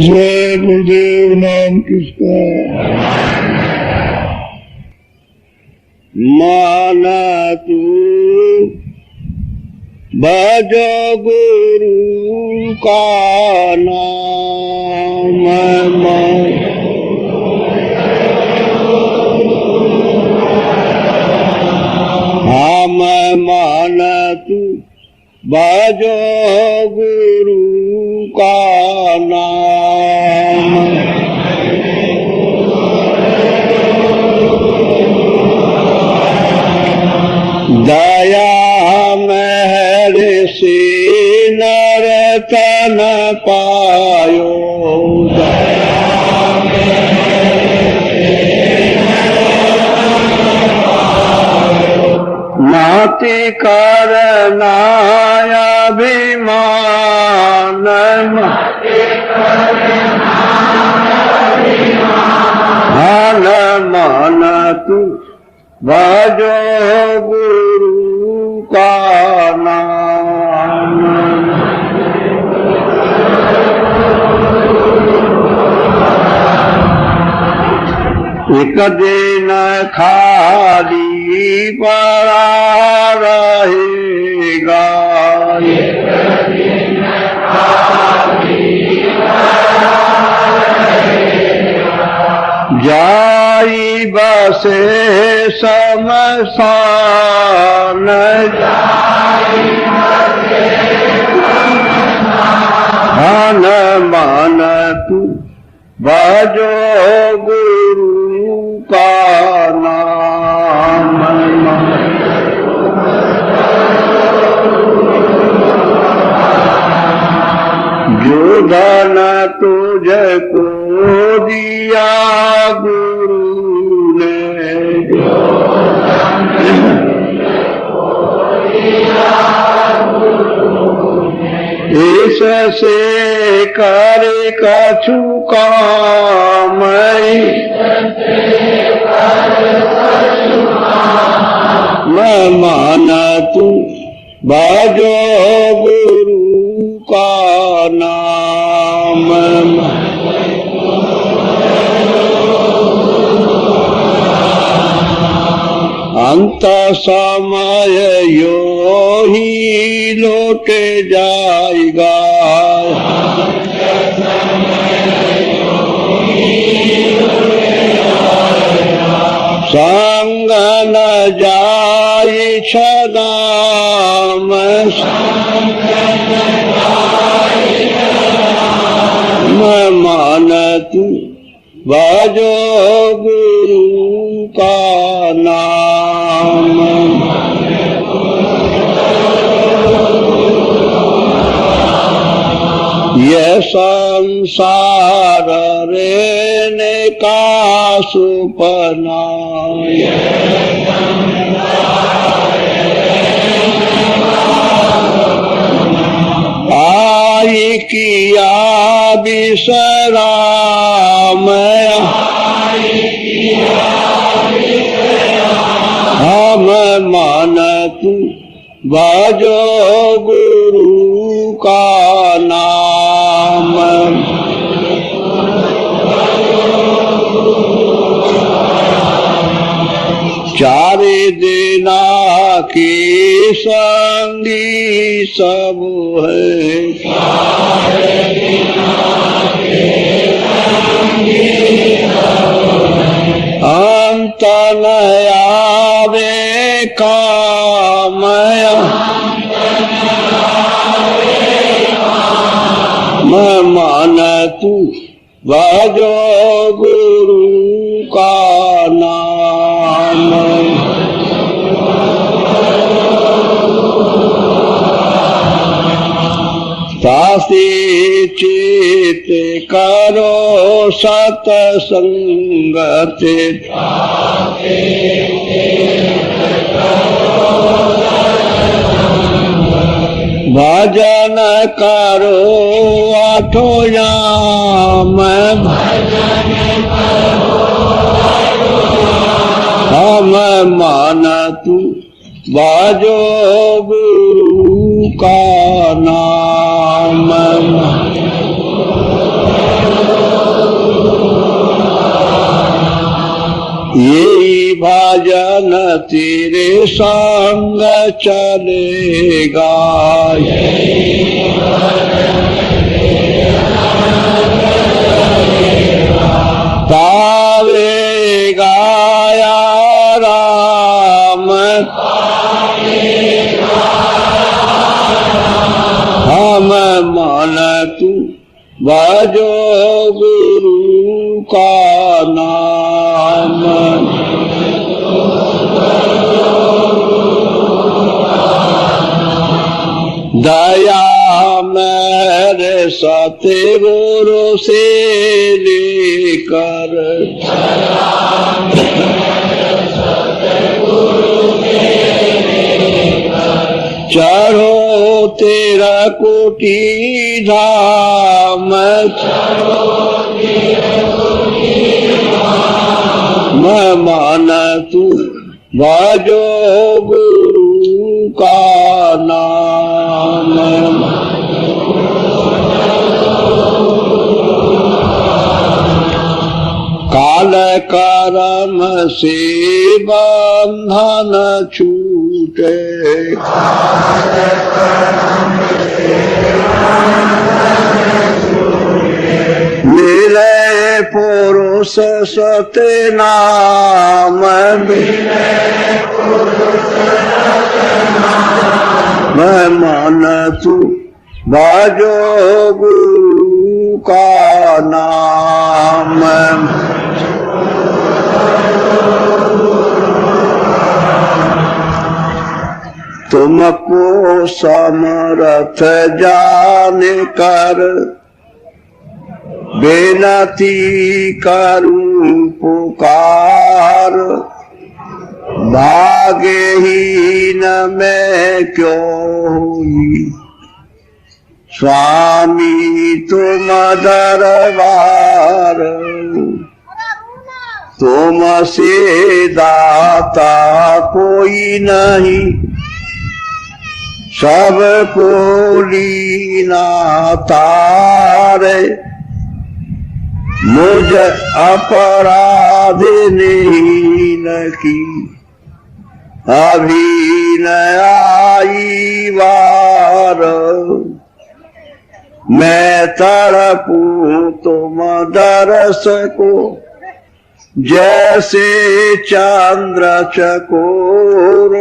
जय गुरुदेव। नाम किसका? माना तू भजो गुरु का नाम। हम मान तू भजो गुरु का नाम। दया महर से नरतन पायो। नाति करनाया अभिमान। मान मान तू भजो गुरु का नाम। एक दिन खाली पड़ा रहेगा। जाई बसे शमशान। मान मान तू भजो गुरु का नाम। जो धन तुझको दिया गुरु ने, इससे कर कछु काम। मैं माना तू भजो गुरु का नाम। अंत समय यो ही लौट जाएगा। संग न जाए छदाम। मैं मान तू भजो गुरु का नाम। यह संसार रहने का सुपना। आई किया विश्राम। हम मान तू भजो गुरु का नाम। चारे दिना के संगी सब है। अंत न आवे काम। मैं मान तू भजो गुरु का नाम। सासी चित करो सतसंगत। भजन करो आठो याम। हम मान तू भजो गुरु का नाम। साजन तेरे संग चलेगा, पावेगा या राम, हम मन तू भजो गुरु का नाम। दया मेरे सतगुरु से लेकर, चढ़ो तेरा कोटि धाम, मैं मान तू भजो गुरु का नाम। काल कर्म से बंधन छूटे, मिले पुरुष सत्य नाम, मैं मन तू भजो गुरु का नाम। तुमको समर्थ जान कर बेनती करूं पुकार, भाग्यहीन मैं क्यों हुई स्वामी तुम दरबार, तुम से दाता कोई नहीं, सबको लीना तारे, मुझ अपराधिन की अभी न आई वार, मैं तड़पूं तुम दरस को जैसे चंद्र चकोर,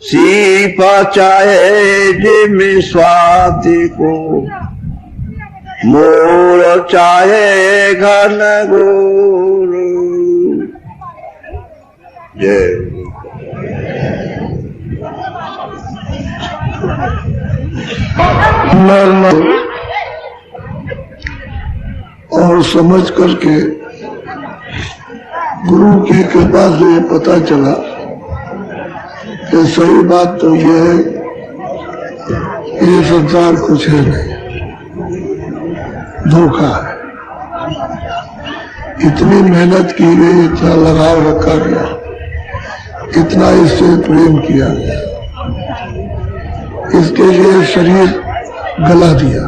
सीपा चाहे जिम स्वाति को, मोर चाहे घन घोर। जय और समझ करके गुरु की कृपा से पता चला कि सही बात तो यह है ये संसार कुछ है नहीं, धोखा है। इतनी मेहनत की गई, इतना लगाव रखा गया, इतना इससे प्रेम किया गया, इसके लिए शरीर गला दिया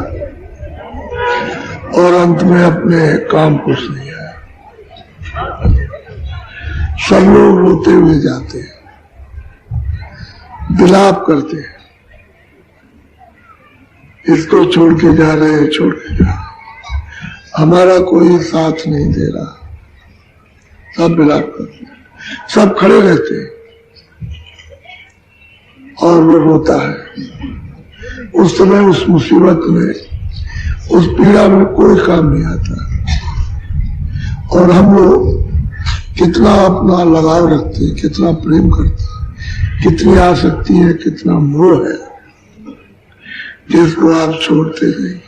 और अंत में अपने काम कुछ नहीं आया। सब लोग रोते हुए जाते हैं, विलाप करते हैं, इसको छोड़ के जा रहे हैं, छोड़ के जा रहे हैं, हमारा कोई साथ नहीं दे रहा। सब विलाप करते हैं, सब खड़े रहते हैं और वो रोता है। उस समय उस मुसीबत में, उस पीड़ा में कोई काम नहीं आता। और हम लोग कितना अपना लगाव रखते हैं, कितना प्रेम करते हैं, कितनी आसक्ति है, कितना मोह है, जिसको आप छोड़ते नहीं।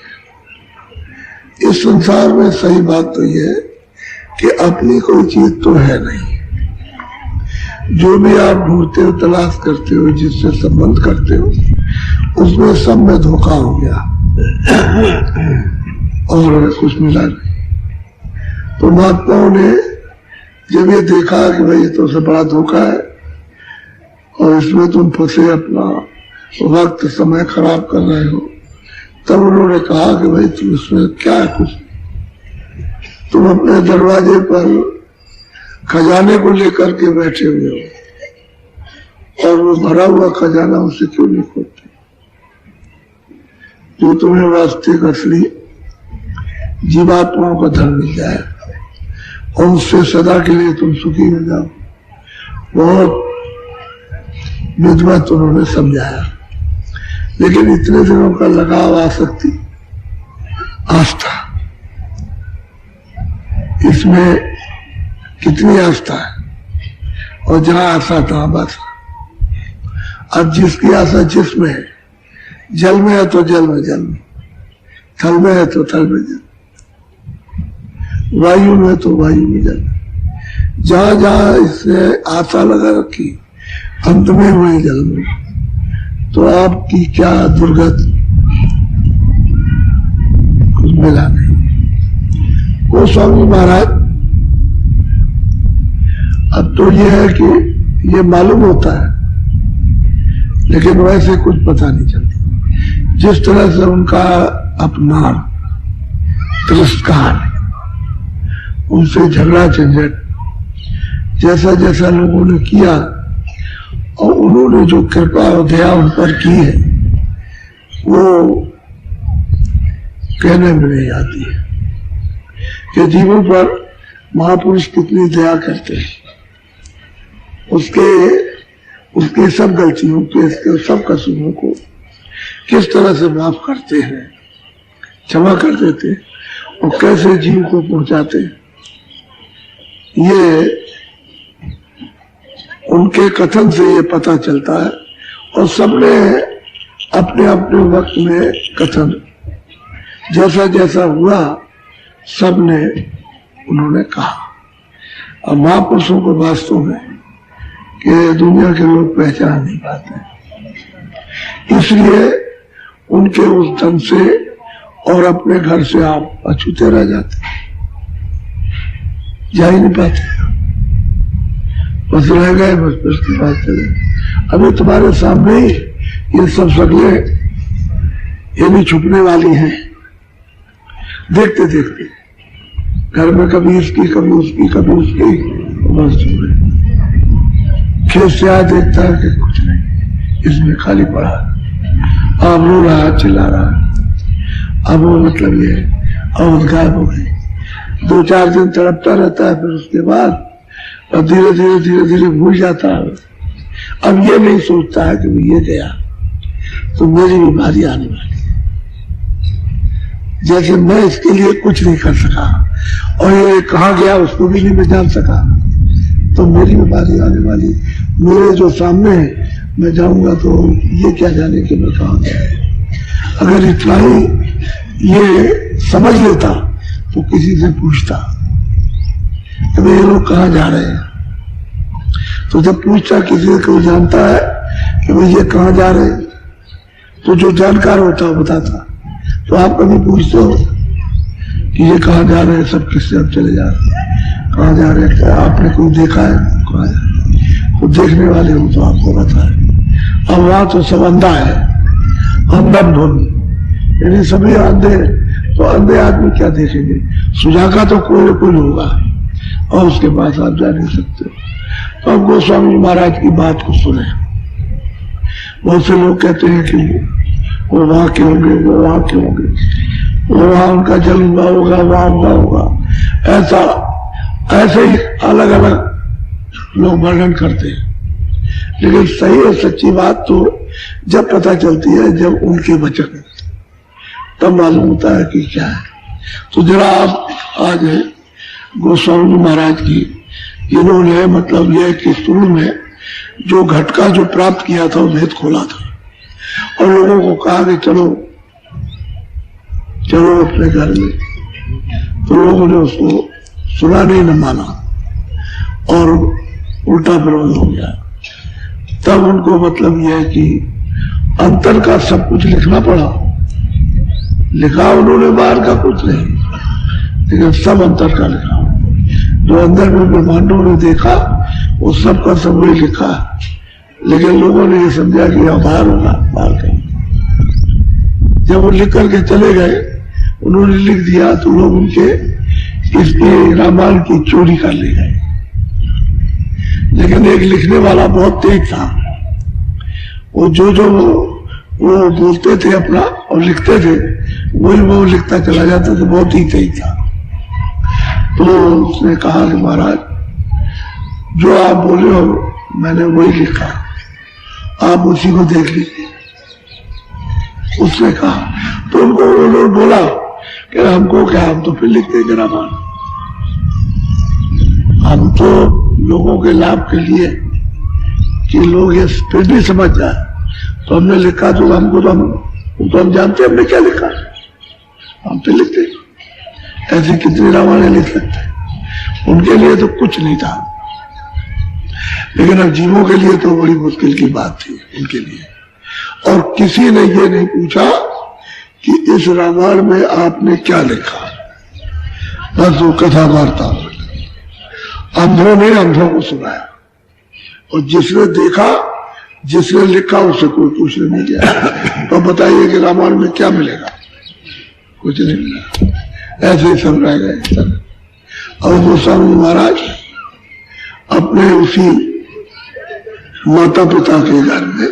इस संसार में सही बात तो यह है कि अपनी कोई चीज तो है नहीं। जो भी आप ढूंढते हो, तलाश करते हो, जिससे संबंध करते हो, उसमें सब में धोखा हो गया और कुछ मिला नहीं। तो महात्माओं ने जब ये देखा कि भाई ये तो सबसे बड़ा धोखा है और इसमें तुम फंसे अपना वक्त समय खराब कर रहे हो, तब उन्होंने कहा कि भाई तुम इसमें क्या है, कुछ तुम अपने दरवाजे पर खजाने को लेकर के बैठे हुए हो और वो भरा हुआ खजाना उसे क्यों नहीं खोलते? जो तुम्हें वास्तविक असली जीवात्माओं का धन मिल जाए और उससे सदा के लिए तुम सुखी हो जाओ। बहुत विद्वत उन्होंने समझाया, लेकिन इतने दिनों का लगाव, आसक्ति, आस्था, इसमें कितनी आस्था है, और जहां आशा तहां बस। अब जिसकी आशा जिसमें है, जल में है तो जल में जल में, थल में है तो थल में जल, वायु में तो वायु में जल, जहां जहां इसने आशा लगा रखी अंत में वही जल में, तो आपकी क्या दुर्गत, कुछ मिला नहीं। गोस्वामी महाराज, अब तो ये है कि ये मालूम होता है लेकिन वैसे कुछ पता नहीं चलता। जिस तरह से उनका अपमान, तिरस्कार, उनसे झगड़ा झंझट जैसा जैसा लोगों ने किया और उन्होंने जो कृपा और दया उन पर की है वो कहने में नहीं आती है कि जीवों पर महापुरुष कितनी दया करते हैं, उसके सब गलतियों के, सब कसूरों को किस तरह से माफ करते हैं, क्षमा कर देते हैं और कैसे जीव को पहुंचाते हैं। ये उनके कथन से ये पता चलता है और सबने अपने अपने वक्त में कथन जैसा जैसा हुआ सबने उन्होंने कहा। और महापुरुषों को वास्तव में कि दुनिया के लोग पहचान नहीं पाते, इसलिए उनके उस धन से और अपने घर से आप अछूते रह जाते, जा ही नहीं पाते, बस रह गए, बस उसके बाद चले। अभी तुम्हारे सामने ही ये सब शक्लें ये भी छुपने वाली हैं, देखते देखते घर में कभी इसकी कभी उसकी कभी उसकी, बस छुप रहे। खेत से आया देखता है कि कुछ नहीं, इसमें खाली पड़ा, अब रो रहा है, चिल्ला रहा है, अब वो मतलब ये और गायब हो गई। 2-4 दिन तड़पता रहता है, फिर उसके बाद और धीरे धीरे धीरे धीरे भूल जाता है। अब ये नहीं सोचता है कि ये गया तो मेरी भी बारी आने वाली है, जैसे मैं इसके लिए कुछ नहीं कर सका और ये कहाँ गया उसको भी नहीं मैं जान सका, तो मेरी भी बारी आने वाली, मेरे जो सामने है मैं जाऊंगा तो ये क्या जाने कि मैं कहाँ गया। अगर इतना ही ये समझ लेता तो किसी से पूछता कि ये लोग कहाँ जा रहे हैं, तो जब पूछता किसी को जानता है कि भाई ये कहाँ जा रहे हैं, तो जो जानकार होता है बताता। तो आप कभी पूछते हो कि ये कहाँ जा रहे हैं, सब किससे अब चले जा रहे हैं, कहाँ जा रहे हैं, आपने कोई देखा है, कहाँ जा रहे हैं, तो देखने वाले हो तो आपको बताए। अब वहां तो सब अंधा है, अंधन धुन, यानी सभी अंधे, तो अंधे आदमी क्या देखेंगे, सुजागा तो कोई न कोई होगा और उसके पास आप जा नहीं सकते। तो अब गोस्वामी महाराज की बात को सुने। बहुत से लोग कहते हैं कि वो वहां के होंगे, वो वहां के होंगे, वो वहां उनका जन्म हुआ होगा, वहां उनका होगा, ऐसे ही अलग अलग लोग वर्णन करते हैं। लेकिन सही और सच्ची बात तो जब पता चलती है, जब उनके वचन तब मालूम होता है कि क्या है। तो जरा आप आज गोस्वामी महाराज की, इन्होंने मतलब यह कि शुरू में जो घटका जो प्राप्त किया था वो भेद खोला था और लोगों को कहा कि चलो चलो अपने घर में, तो लोगों ने उसको सुना नहीं, न माना और उल्टा विरोध हो गया। तब उनको मतलब यह है कि अंतर का सब कुछ लिखना पड़ा, लिखा उन्होंने बाहर का कुछ नहीं, लेकिन सब अंतर का लिखा, जो अंदर में ब्रह्मांडों ने देखा वो सब का सब वही लिखा। लेकिन लोगों ने ये समझा कि यह बाहर होगा, बाहर कहीं। जब वो लिख करके चले गए, उन्होंने लिख दिया तो लोग उनके इसके रामायण की चोरी कर ले गए। लेकिन एक लिखने वाला बहुत तेज था। वो जो वो बोलते थे अपना और लिखते थे, वही वो लिखता चला जाता था, बहुत ही तेज था। तो उसने कहा कि महाराज, जो आप बोले हो मैंने वही लिखा, आप उसी को देख लीजिए। उसने कहा तो उनको उन्होंने बोला कि हमको क्या, हम तो फिर लिखते हैं रामायण, हम तो लोगों के लाभ के लिए कि लोग ये फिर भी समझ जाए तो हमने लिखा। तो हमको तो हम जानते हैं हमने क्या लिखा, हम फिर लिखते। ऐसी कितनी रामायण लिख सकते, उनके लिए तो कुछ नहीं था, लेकिन अब जीवों के लिए तो बड़ी मुश्किल की बात थी उनके लिए। और किसी ने ये नहीं पूछा कि इस रामायण में आपने क्या लिखा, बस वो कथा वार्ता अंधों ने अंधों को सुनाया, और जिसने देखा जिसने लिखा उससे कोई पूछने नहीं गया। तो बताइए कि रामायण में क्या मिलेगा, कुछ नहीं मिला, ऐसे ही सब रह गए। और गोस्वामी महाराज अपने उसी माता पिता के घर में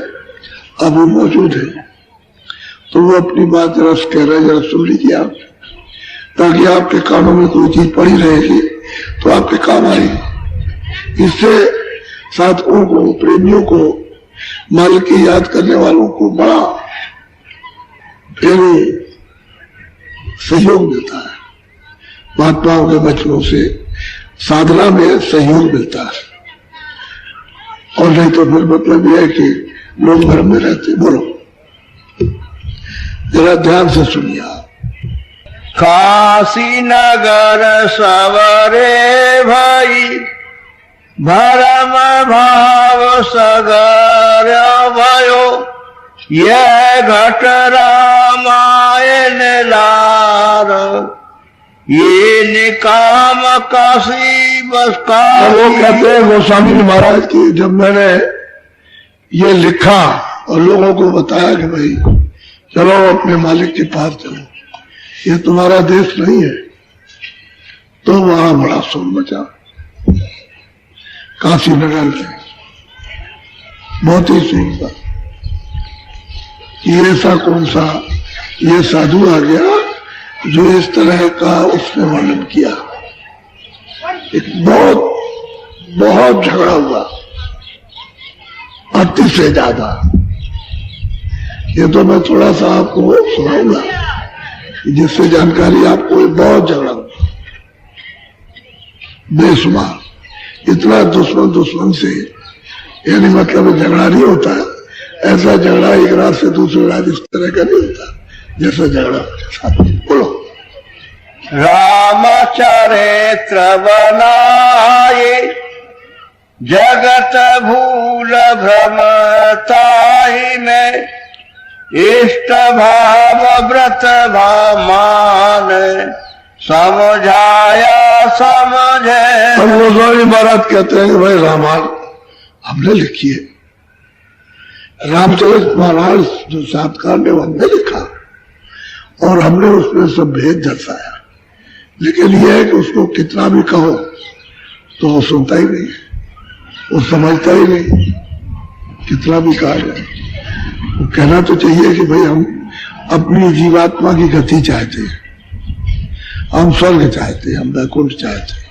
अभी मौजूद है, तो वो अपनी बात जरा कह रहे, जरा सुन लीजिए आप, ताकि आपके कानों में कोई चीज पड़ी रहेगी तो आपके काम आएगी। इससे साधकों को, प्रेमियों को, मालिक की याद करने वालों को बड़ा फिर सहयोग मिलता है। महात्माओं के वचनों से साधना में सहयोग मिलता है, और नहीं तो फिर मतलब यह है कि लोग भ्रम में रहते। बोलो, जरा ध्यान से सुनिए आप। काशी नगर सवरे भाई, भरम भाव सगर भयो, यह घट रामायण लार, ये निकाम काशी बस का। वो कहते हैं गोस्वामी महाराज की, जब मैंने ये लिखा और लोगों को बताया कि भाई चलो अपने मालिक के पास चलो, ये तुम्हारा देश नहीं है, तो वहां बड़ा शोर मचा काशी नगर में, बहुत ही शोर था। ये ऐसा कौन सा ये साधु आ गया जो इस तरह का उसने वर्णन किया। एक बहुत झगड़ा हुआ, अति से ज्यादा। ये तो मैं थोड़ा सा आपको सुनाऊंगा जिससे जानकारी आपको। बहुत झगड़ा हुआ बेशुमार, इतना दुश्मन से, यानी मतलब झगड़ा नहीं होता है ऐसा झगड़ा एक रात से दूसरे रात इस तरह का नहीं होता जैसा झगड़ा होता। बोलो, रामचरित्र बनाए, जगत भूल भ्रमताहि में, इष्ट भाव व्रत भामान, समझाया समझे। हम गोस्वामी महाराज कहते हैं कि भाई रामायण हमने लिखी है, रामचरित महाराज जो सातकार ने हमने लिखा, और हमने उसमें सब भेद दर्शाया। लेकिन यह है कि उसको कितना भी कहो तो वो सुनता ही नहीं, वो समझता ही नहीं, कितना भी कहा जाए। वो कहना तो चाहिए कि भाई हम अपनी जीवात्मा की गति चाहते हैं, हम स्वर्ग चाहते हैं, हम वैकुंठ चाहते हैं,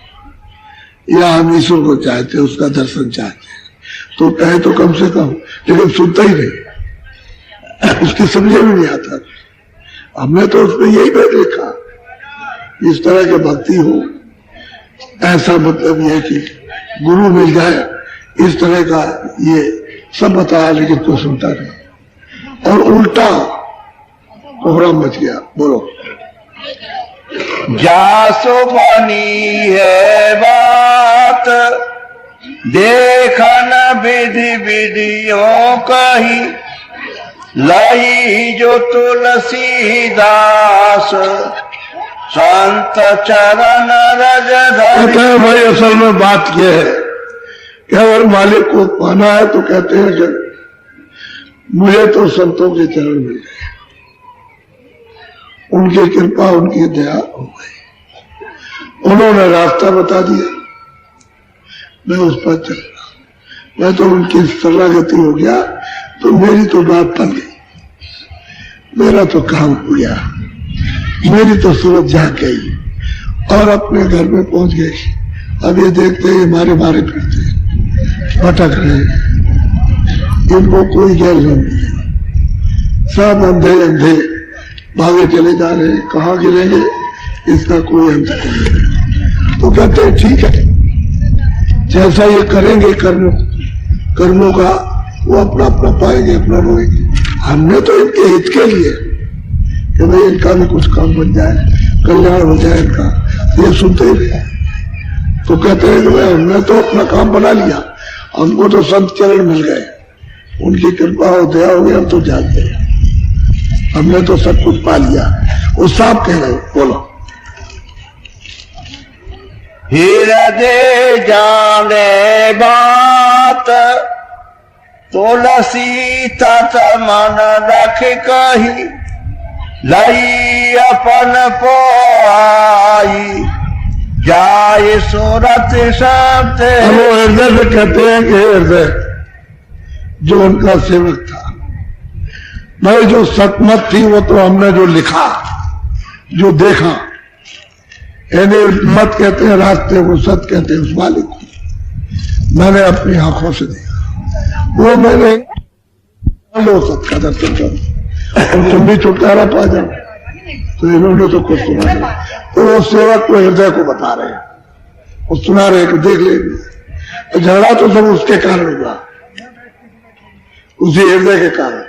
या हम ईश्वर को चाहते हैं, उसका दर्शन चाहते हैं। तो कहे तो कम से कम, लेकिन सुनता ही नहीं, उसकी समझे भी नहीं आता। हमने तो उसमें यही भेद लिखा, इस तरह की भक्ति हो, ऐसा मतलब यह कि गुरु मिल जाए, इस तरह का ये सब बताया, लेकिन कोई सुनता नहीं, और उल्टा कोहराम मच गया। बोलो, जासो बनी है बात, देखन विधि विधियों कही, लही जो तुलसीदास, संत चरण रज धरि। भाई असल में बात यह है कि अगर मालिक को पाना है तो कहते हैं कि मुझे तो संतों के चरण मिल गए, उनकी कृपा, उनकी दया हो गई, उन्होंने रास्ता बता दिया, मैं उस पर चल रहा। मैं तो उनकी शरणागति हो गया, तो मेरी तो बात बन गई, मेरा तो काम हो गया, मेरी तो सूरत जाग गई और अपने घर में पहुंच गई। अब ये देखते हैं हमारे बारे फिरते भटक रहे, इनको कोई गैर नहीं है, सब अंधे अंधे भागे चले जा रहे हैं, कहाँ गिरेंगे इसका कोई अंत नहीं है। तो कहते हैं ठीक है, जैसा ये करेंगे कर्मों का वो अपना अपना पाएंगे, अपना रोएंगे। हमने तो इनके हित के लिए कि भाई इनका भी कुछ काम बन जाए, कल्याण हो जाए इनका, ये सुनते ही नहीं। तो कहते हैं कि हमने तो अपना काम बना लिया, हमको तो संत चरण मिल गए, उनकी कृपा और दया हो गई, हम तो जानते हैं, हमने तो सब कुछ पा लिया। वो साफ कह रहे, बोलो। हृदय जाने बात तुलसी तत मन रख कही, लई अपन पाई जाय सूरत शब्द। वो हृदय से कहते हैं कि हृदय जो उनका सेवक था, भाई जो सतमत थी वो तो हमने जो लिखा, जो देखा, यानी मत कहते हैं रास्ते को, सत कहते हैं उस मालिक को, मैंने अपनी आंखों से देखा, वो मैंने लो सत का दर्शन करो और तुम भी छुटकारा पा जाओ। तो इन्होंने तो कुछ सुना नहीं, तो वो सेवक को हृदय को बता रहे हैं, वो सुना रहे कि देख लेंगे। झगड़ा तो सब उसके कारण हुआ, उसी हृदय के कारण,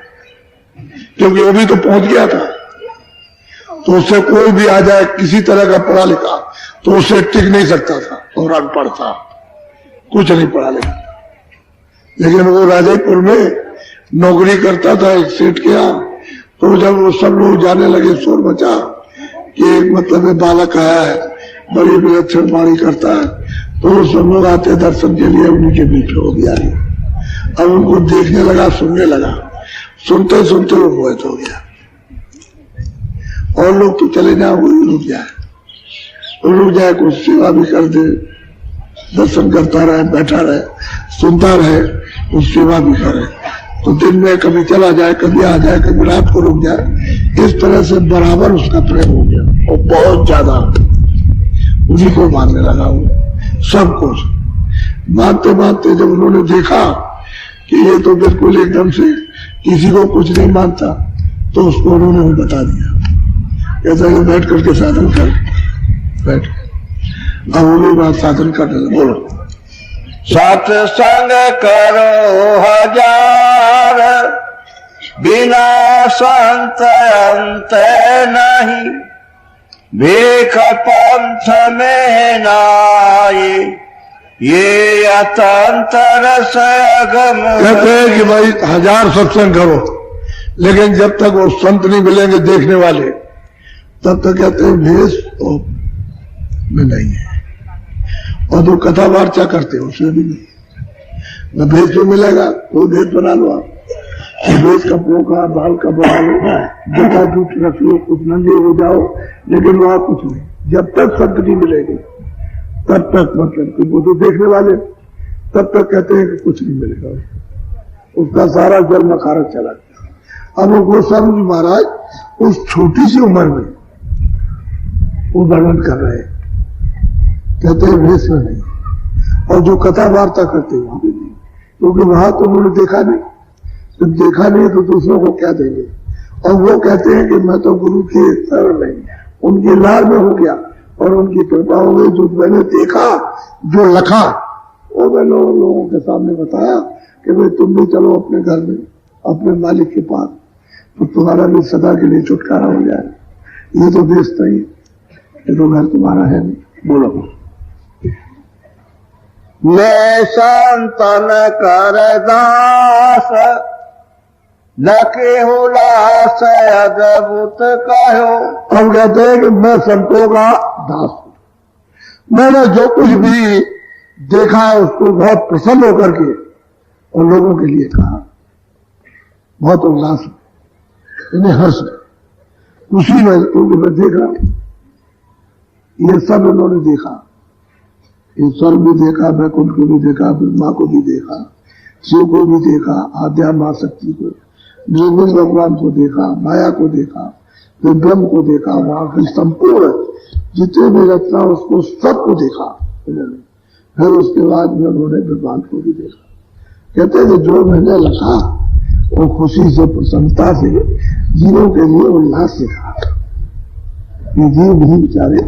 क्योंकि वो भी तो पहुंच गया था। तो उससे कोई भी आ जाए किसी तरह का पढ़ा लिखा तो उससे टिक नहीं सकता था, और अनपढ़ था, कुछ नहीं पढ़ा लिखा। लेकिन वो राजयपुर में नौकरी करता था एक सेठ के यहाँ, तो जब वो सब लोग जाने लगे, शोर मचा कि एक मतलब बालक आया है, बड़ी विलक्षण वाणी करता है, तो वो सब लोग आते दर्शन के लिए, उन्हीं के बीच हो गया। अब उनको देखने लगा, सुनने लगा, सुनते सुनते वो मोहित हो गया। और लोग तो चले जाए, वही रुक जाए, कुछ सेवा भी कर दे, दर्शन करता रहे, बैठा रहे, सुनता रहे, कुछ सेवा भी करे, तो दिन में कभी चला जाए, कभी आ जाए, कभी रात को रुक जाए। इस तरह से बराबर उसका प्रेम हो गया, और बहुत ज्यादा उन्हीं को मानने लगा। वो सब कुछ मानते मानते जब उन्होंने देखा कि ये तो बिल्कुल एकदम से किसी को कुछ नहीं मानता, तो उसको उन्होंने बता दिया, कहता है बैठ करके साधन कर, बैठ। अब उन्होंने बात साधन करने लगे, बोलो। सत्संग करो हजार, बिना संत अंत नहीं, भीख पंथ में नाई, ये अतंतर सगम। कहते हैं कि भाई 1000 सत्संग करो, लेकिन जब तक वो संत नहीं मिलेंगे देखने वाले, तब तक कहते हैं भेष में नहीं है, और जो कथा वार्ता करते हैं उसमें भी नहीं। न भेष में मिलेगा तो भेष बना लो, आप भेष कपड़ों का, बाल का बना लो, जटा जूट रख लो, कुछ नंगे हो जाओ, लेकिन वहां कुछ नहीं। जब तक संत नहीं मिलेगी तब तक मतलब कि वो तो देखने वाले, तब तक कहते हैं कि कुछ नहीं मिलेगा, उसका सारा जन्म कारक चला गया। अब वो गोस्वामी जी महाराज उस छोटी सी उम्र में वो वर्णन कर रहे हैं, कहते हैं भेष में नहीं, और जो कथा वार्ता करते हैं वहां भी नहीं, क्योंकि वहां तो उन्होंने देखा नहीं, जब देखा नहीं तो दूसरों को क्या देंगे। और वो कहते हैं कि मैं तो गुरु के शरण में, उनके लाल में हो गया, और उनकी कृपा हो गई। जो मैंने देखा, जो लखा, वो मैंने लोगों के सामने बताया कि भाई तुम भी चलो अपने घर में, अपने मालिक के पास, तो तुम्हारा भी सदा के लिए छुटकारा हो जाए। ये तो देश नहीं, ये तो घर तुम्हारा है नहीं। बोलो। मैं संतन कर दास, लके हो लास अद्भुत कहो। हम कहते हैं कि मैं संतों का दास हूं, मैंने जो कुछ भी देखा है उसको बहुत प्रसन्न होकर के और लोगों के लिए कहा, बहुत उल्लास में, इन्हें हर्ष में, खुशी में, क्योंकि मैं देख रहा हूं ये सब इन्होंने देखा, ईश्वर भी देखा, वैकुंठ को भी देखा, ब्रह्मा को भी देखा, शिव को भी देखा, आध्यात्म शक्ति को, निर्गुण भगवान को देखा, माया को देखा, फिर ब्रह्म को देखा, वहां की संपूर्ण जितने भी रचना उसको सबको देखा उन्होंने। फिर उसके बाद में उन्होंने भगवान को भी देखा। कहते हैं कि जो मैंने लिखा वो खुशी से, प्रसन्नता से जीवों के लिए उल्लास से कहा। ये जीव भी बेचारे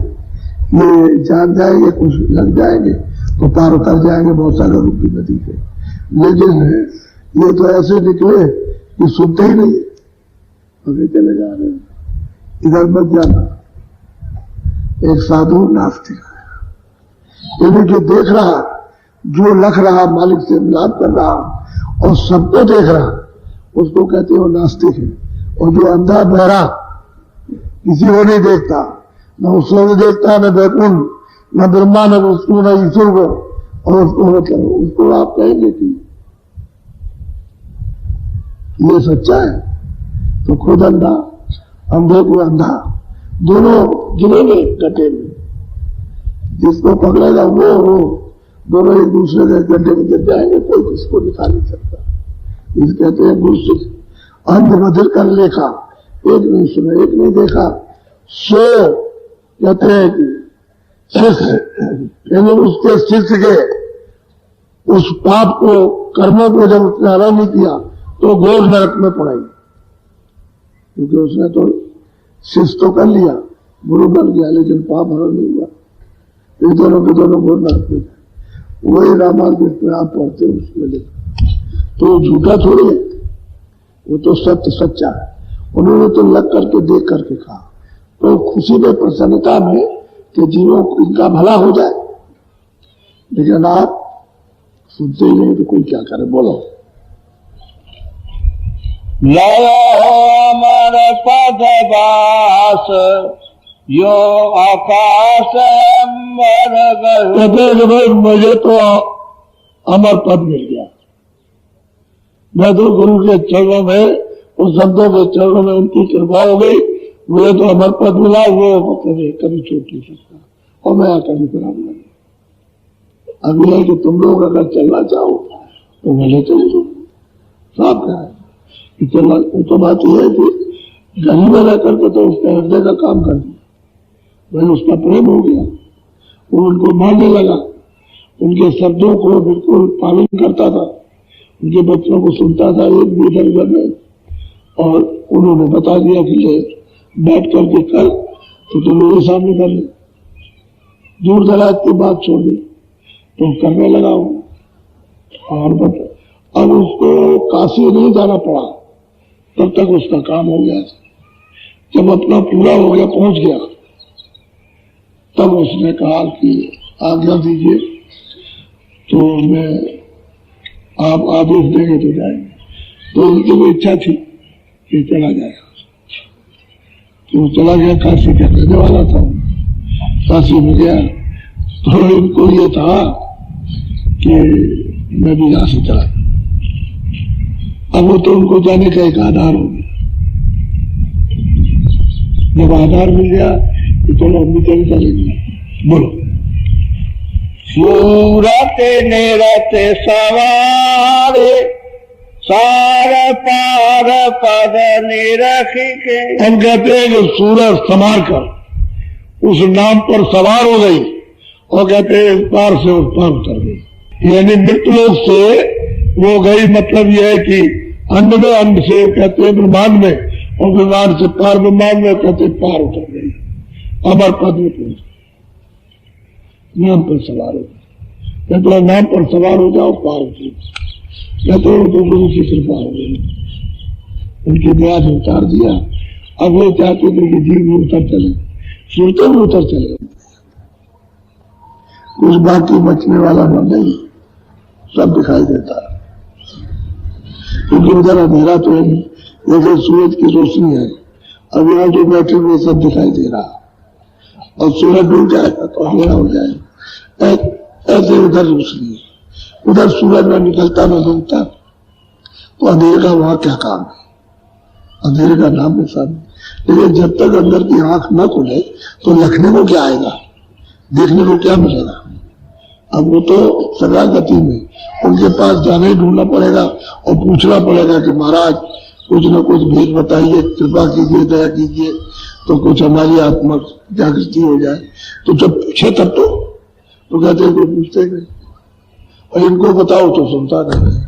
ये जान जाएंगे, कुछ लग जाएंगे तो पार उतर जाएंगे बहुत सारे रूपी नदी पे, लेकिन ये तो ऐसे निकले कि सुनते ही नहीं, अभी चले जा रहे हैं, इधर मत जाना। एक साधु नास्तिक है, यानी कि देख रहा, जो लख रहा, मालिक से मिलाप कर रहा और सबको देख रहा, उसको कहते हो नास्तिक है। और जो अंधा बहरा किसी को नहीं देखता, न उसको भी देखता, न बैकुंठ, न ब्रह्मा, न विष्णु, न ईश्वर को, और उसको मतलब उसको आप कहेंगे कि ये सच्चा है, तो खुद अंधा, अंधे को अंधा, दोनों गिरेंगे गड्ढे में। जिसको पकड़ेगा वो दोनों एक दूसरे के गड्ढे में गिर जाएंगे, कोई किसको दिखा नहीं सकता। इस कहते हैं गुरु अंध मधिर कर लेखा, एक नहीं सुना, एक नहीं देखा, सो कहते हैं कि शिष्य, उसके शिष्य के उस पाप को, कर्मों को जब उसने हरा नहीं किया तो घोर नरक में पड़ाई, क्योंकि उसने तो शिष्य तो कर लिया, गुरु बन गया, लेकिन पाप हरण नहीं हुआ। ये दोनों के दोनों घोर नरक में गए। वही रामायण में आप पढ़ते उसमें लिखा, तो झूठा थोड़ी है, वो तो सत्य सच्चा है। उन्होंने तो लग करके देख करके कहा, तो खुशी में, प्रसन्नता में कि जीवों को इनका भला हो जाए, लेकिन आप सुनते ही नहीं तो कोई क्या करे। बोलो। अमर पदवास यो आकाश भाई मुझे तो अमर पद मिल गया, मैं तो गुरु के चरणों में, उस संतों के चरणों में उनकी कृपा हो गई, मुझे तो अमर पद मिला, वो कभी छूट नहीं सकता, और मैं आकर भी करा दूंगा। अभी है कि तुम लोग अगर चलना चाहो तो मैं चल दो, साफ है। चलना तो बात यह है कि गली में रह करके तो उसका हृदय का काम कर दिया, मैंने उसका प्रेम हो गया, वो उनको मानने लगा, उनके शब्दों को बिल्कुल पालन करता था, उनके बच्चों को सुनता था एक भी इधर में, और उन्होंने बता दिया कि ये बैठ करके कर तो तुम मेरे सामने कर ले, दूर दराज की बात छोड़ दी तो करने लगा हूं। और अब उसको काशी नहीं जाना पड़ा, तब तक उसका काम हो गया। जब अपना पूरा हो गया, पहुंच गया, तब उसने कहा कि आज्ञा दीजिए, तो मैं आप आदेश देंगे तो जाएंगे। तो उनकी भी इच्छा थी कि चला जाएगा, तो चला गया। काशी का रहने वाला था, काशी में गया तो इनको ये था कि मैं भी यहां से चला। अब वो तो उनको जाने का एक आधार हो गया। जब आधार मिल गया तो चलो हम भी चलेंगे। बोलो। सूरत निरत सवारे सार पार पद निरख के। हम कहते हैं कि सूरज संवार कर उस नाम पर सवार हो गई, और कहते हैं इस पार से उस पार उतर गई, यानी मृत्युलोक से वो गई। मतलब यह है कि अंड में अंड से कहते हैं ब्रह्मांड में, और ब्रह्मांड से पार ब्रह्मांड में कहते पार उतर गई, अमर पद में पहुंच गई। नाम पर सवार हो गई, कहते नाम पर सवार हो जाओ, पार उतर। कहते हैं तो गुरु की कृपा हो गई, उनकी दया से उतार दिया। अब वो चाहते थे कि जीव भी उतर चले, सुरते भी उतर चले, कुछ बाकी बचने वाला नहीं, सब दिखाई देता है। क्योंकि उधर अंधेरा तो है नहीं, जैसे सूरज की रोशनी है, अब यहाँ जो बैठे हुए सब दिखाई दे रहा, और सूरज डूब जाएगा तो अंधेरा हो जाएगा। ऐसे उधर रोशनी है, उधर सूरज में निकलता न डूबता, तो अंधेरे का वहां क्या काम है? अंधेरे का नाम निशान। लेकिन जब तक अंदर की आंख न खुले तो लिखने को क्या आएगा, देखने को क्या मिलेगा? अब वो तो शरणागति में, उनके पास जाने ढूंढना पड़ेगा और पूछना पड़ेगा कि महाराज कुछ न कुछ भेद बताइए, कृपा कीजिए, दया कीजिए, तो कुछ हमारी आत्मा जागृति हो जाए। तो जब पूछे तब तो कहते हैं कोई पूछते नहीं, और इनको बताओ तो सुनता नहीं है।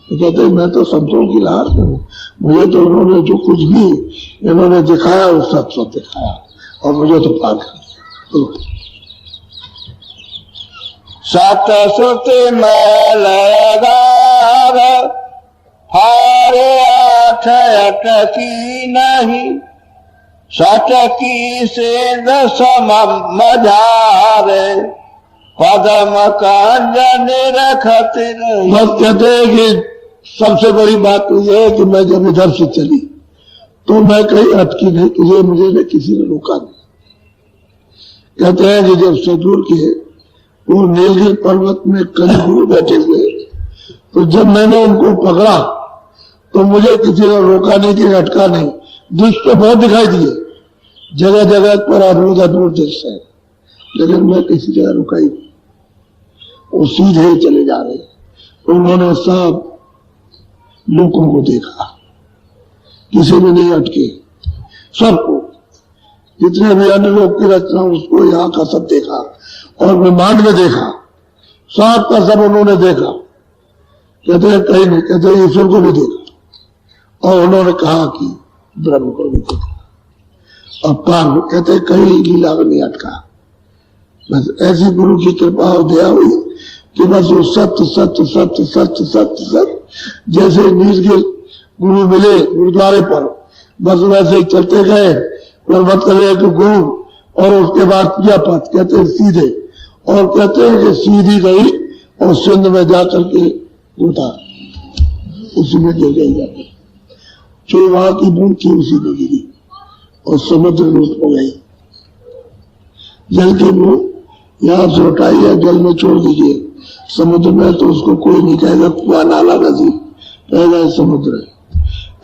तो कहते हैं मैं तो संतों की लाश हूं, मुझे तो उन्होंने जो कुछ भी इन्होंने दिखाया वो सब सब दिखाया, और मुझे तो पाठ तो सत श्रुति में लगार हारे आठ अटकी नहीं, सटकी से दसम मझारे पदम कंजन रखत नहीं। बस कहते हैं कि सबसे बड़ी बात तो यह है कि मैं जब इधर से चली तो मैं कहीं अटकी नहीं, कि मुझे किसी ने रोका नहीं। कहते हैं कि जब सदगुरु के वो नीलगिरी पर्वत में कई गुरु बैठे हुए, तो जब मैंने उनको पकड़ा तो मुझे किसी ने रोका नहीं, कि अटका नहीं। दुष्ट तो बहुत दिखाई दिए जगह जगह पर, अद्भुत दृश्य है, लेकिन मैं किसी जगह रुकाई, वो सीधे ही चले जा रहे। तो उन्होंने सब लोगों को देखा, किसी में नहीं अटके, सबको, जितने भी अन्य लोग की रचना उसको यहाँ का सब देखा, और ब्रह्मांड में देखा, सब का सब उन्होंने देखा। कहते हैं कहीं नहीं, कहते हैं ईश्वर को भी देखा, और उन्होंने कहा कि ब्रह्म को भी देखा। और पार कहते हैं कहीं लीला में नहीं अटका। बस ऐसी गुरु की कृपा और दया हुई कि बस वो सत्य सत्य सत्य सत्य सत्य सत्य, जैसे नीलगिरी गुरु मिले गुरुद्वारे पर, बस वैसे ही चलते गए। पर्वत करे कि गुरु, और उसके बाद किया पथ, कहते हैं सीधे, और कहते हैं कि सीधी गई और सिंध में जाकर के गोता उसी में गिर गई जाकर, जो वहां की बूंद थी उसी में गिरी और समुद्र लूट हो गई। जल की बूंद यहां से उठाइए, जल में छोड़ दीजिए, समुद्र में तो उसको कोई नहीं कहेगा कुआ, नाला, नदी, कहेगा समुद्र है।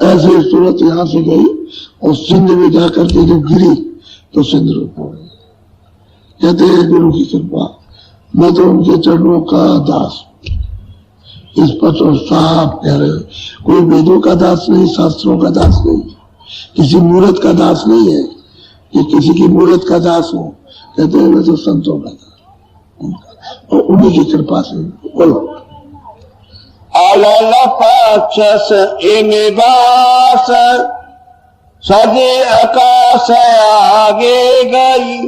ऐसे सूरत यहां से गई और सिंध में जाकर के जब गिरी तो सिंध रूप हो गई। कहते हैं गुरु की कृपा, मैं तो उनके चरणों का दास, इस पर तो साफ कह रहे, कोई वेदों का दास नहीं, शास्त्रों का दास नहीं, किसी मूर्त का दास नहीं है कि किसी की मूर्त का दास हो। कहते हैं मैं तो संतों का दास, और उन्हीं की कृपा से। बोलो अलल पक्षस निवास सजे आकाश आगे गई,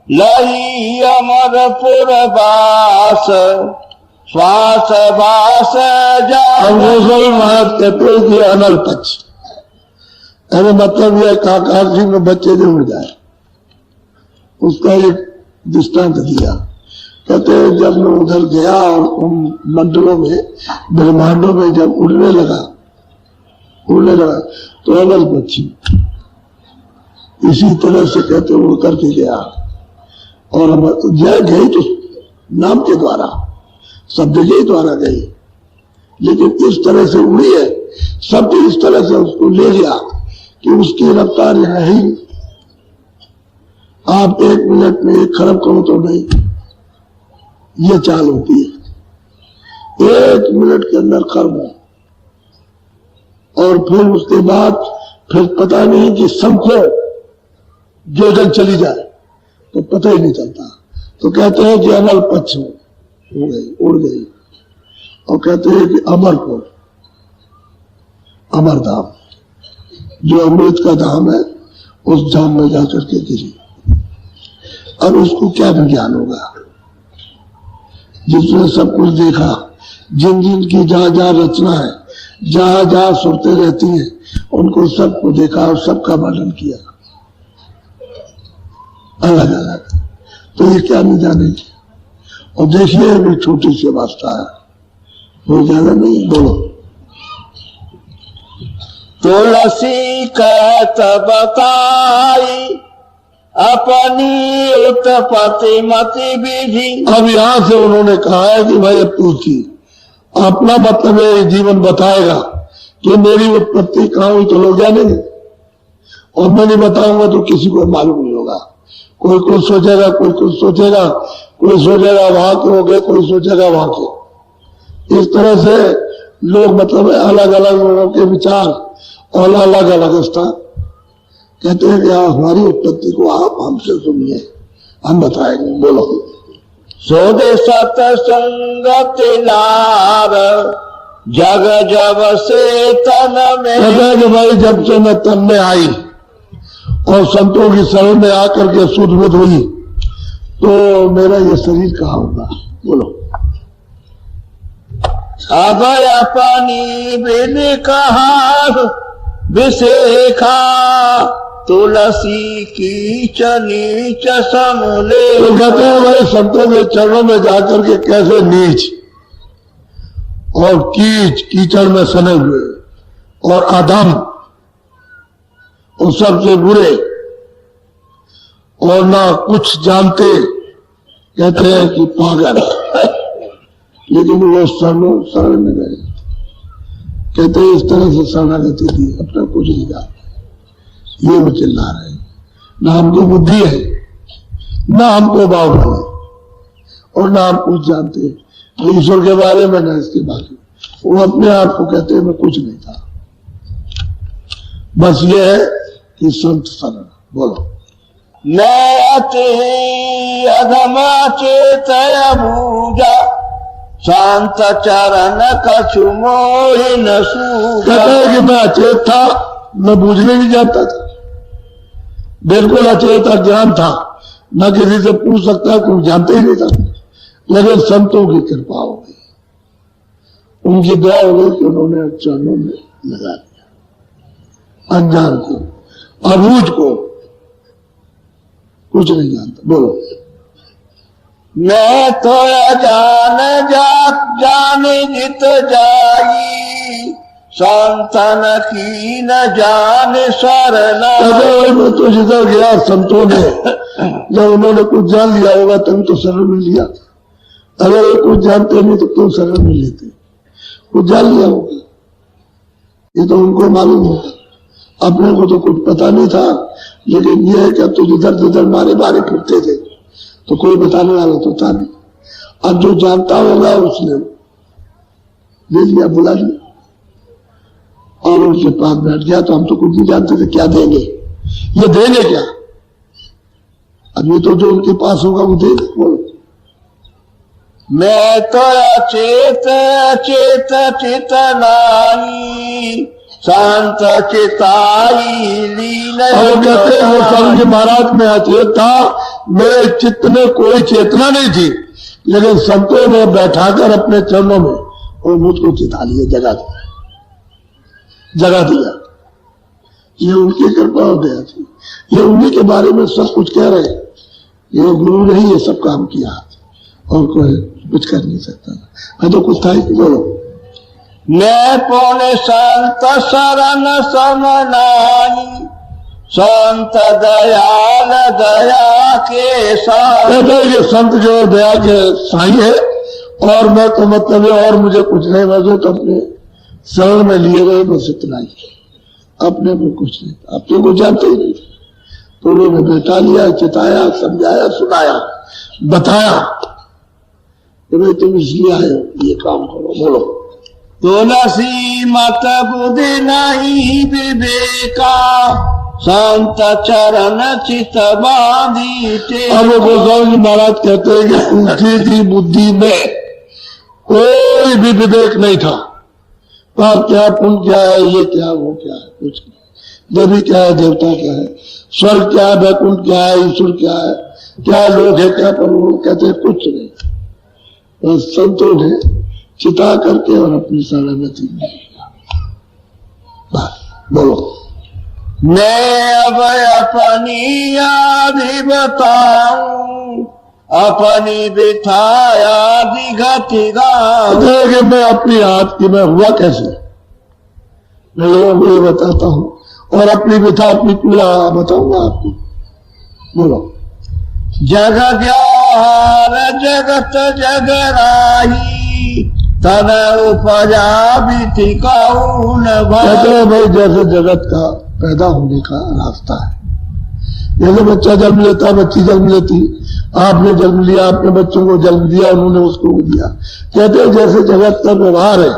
लही अमरपुर बास श्वास बास जा। महाराज कहते हैं कि अनल पक्ष, अरे मतलब यह काकाशी में बच्चे जो उड़ जाए, उसका एक दृष्टांत दिया। कहते हैं जब मैं उधर गया और उन मंडलों में, ब्रह्मांडों में जब उड़ने लगा तो अनल पक्षी इसी तरह से कहते उड़ करके गया, और जय गई तो नाम के द्वारा, शब्द के द्वारा गई, लेकिन इस तरह से उड़ी है, शब्द इस तरह से उसको ले गया कि उसकी रफ्तार है ही। आप 1 मिनट में 1 खरब करो तो नहीं, ये चाल होती है, 1 मिनट के अंदर खरबों, और फिर उसके बाद फिर पता नहीं कि सबको जो जल चली जाए तो पता ही नहीं चलता। तो कहते हैं कि अनल पक्ष हो गई, उड़ गई, और कहते हैं कि अमरपुर, अमरधाम, जो अमृत का धाम है, उस धाम में जाकर के गिरी। अब उसको क्या विज्ञान होगा, जिसने सब कुछ देखा, जिन जिन की जहां जहां रचना है, जहां जहां सुरतें रहती हैं, उनको सबको देखा और सबका वर्णन किया अलग अलग। तो ये क्या नहीं जानेंगे। और देखिए अभी छोटी सी अवस्था है, वो ज्यादा नहीं। बोलो तुलसी कहत बताई अपनी उत्पत्ति मति विधि। अब यहां से उन्होंने कहा है कि भाई अब तुलसी अपना मतलब है जीवन बताएगा कि मेरी उत्पत्ति कहां हुई, तो लोग जानेंगे, और मैं नहीं बताऊंगा तो किसी को मालूम नहीं होगा। कोई कुछ सोचेगा, कोई कुछ सोचेगा, कोई सोचेगा वहां के हो गए, कोई सोचेगा वहां के। इस तरह से लोग मतलब अलग अलग लोगों के विचार और अलग अलग स्थान कहते हैं कि हमारी उत्पत्ति को आप हमसे सुनिए, हम बताएंगे। बोलो। सोदे सतसंगति लाभ जग जब से तन में। कहते हैं कि भाई जब से मैं तन में आई और संतों की शरण में आकर के शुद्ध बुद्ध हुई तो मेरा ये शरीर कहाँ होगा। बोलो। अब अपनी बिन कहा विशेखा तुलसी की नीच समले। तो कहते हैं भाई संतों के चरणों में जाकर के कैसे नीच और कीचड़ में सने हुए और अधम और सबसे बुरे और ना कुछ जानते, कहते हैं कि पागल। लेकिन वो शरण में गए, कहते हैं इस तरह से शरणागति दी, अपना कुछ नहीं जानते। ये वो चिल्ला रहे हैं, ना हमको बुद्धि है, ना हमको भाव है और ना हम कुछ जानते हैं ईश्वर के बारे में, ना इसके बारे में। वो अपने आप को कहते हैं मैं कुछ नहीं था। बस ये है कि संत शरण। बोलो। नयते अधमा चेतय भूजा शांत चरण कछु मोहि न सूझा। कहते हैं कि मैं अचेत था, मैं बूझने नहीं जाता था, बिल्कुल अचेत अज्ञान था, न किसी से पूछ सकता, कोई जानते ही नहीं था। लेकिन संतों की कृपा हो गई, उनकी दया हो गई कि उन्होंने चरणों में लगा दिया। अनजान को, अबूझ को, कुछ नहीं जानता। बोलो। मैं तो जाने जित जाई संतन की न जाने शरणा। मैं तो जिधर गया संतों ने जब उन्होंने कुछ जान लिया होगा तभी तो शरण में लिया। अगर वो कुछ जानते नहीं तो क्यों शरण में लेते। कुछ जान लिया होगा, ये तो उनको मालूम होगा, अपने को तो कुछ पता नहीं था। लेकिन ये है कि अब तो जिधर जिधर मारे बारे फिरते थे तो कोई बताने वाला तो था नहीं। अब जो जानता होगा उसने ले लिया, बुला लिया और उनके पास बैठ गया। तो हम तो कुछ नहीं जानते थे क्या देंगे, ये देंगे क्या। अब ये तो जो उनके पास होगा वो देंगे। बोलो। मैं तो अचेत अचेत चितनाई शांत चिताई लीन। कहते हैं स्वामी महाराज में अचेत था, मेरे चित्त में कोई चेतना नहीं थी, लेकिन संतों ने बैठाकर अपने चरणों में और मुझको चिता लिया, जगा दिया। ये उनकी कृपा हो गया थी। ये उन्हीं के बारे में सब कुछ कह रहे हैं। ये गुरु ने ही ये सब काम किया और कोई कुछ कर नहीं सकता। मैं तो कुछ था ही। बोलो। मैं पौने संत शरण समनाई संत दयाल दया के साथ। ये संत जो दया के साई है और मैं तो मतलब है और मुझे कुछ नहीं, मैं तो अपने शरण में लिए गए, बस इतना ही। अपने में कुछ नहीं, अपने को जानते ही नहीं। तो उन्होंने बैठा लिया, चिताया, समझाया, सुनाया, बताया कि भाई तुम इसलिए आए हो, ये काम करो। बोलो। तुलसी मत बुद्धि नहीं विवेका संत चरण चित बांधी। अब गोस्वामी जी महाराज कहते हैं कि उनकी की बुद्धि में कोई भी विवेक नहीं था। पाप क्या, पुण्य क्या है, ये क्या, वो क्या है, कुछ नहीं। देवी क्या है, देवता क्या है, स्वर्ग क्या है, वैकुंठ क्या है, ईश्वर क्या है, क्या लोग है, क्या परलोक, कहते हैं कुछ नहीं। बस संतों ने चिता करके और अपनी शरणागति में बोलो। मैं अब अपनी आदि बताऊं अपनी बिठाया दिघति गाऊं। मैं अपनी हाथ की मैं हुआ कैसे, मैं लोगों को ये बताता हूं और अपनी बिठा अपनी पीड़ा बताऊंगा आपको। बोलो। जग ज्ञान जगत जगराही तन उपजा बिटिकाऊन भाई। जैसे जगत का पैदा होने का रास्ता है, जैसे बच्चा जन्म लेता, बच्ची जन्म लेती, आपने जन्म लिया, अपने बच्चों को जन्म दिया, उन्होंने उसको दिया। कहते हैं जैसे जगत का व्यवहार है,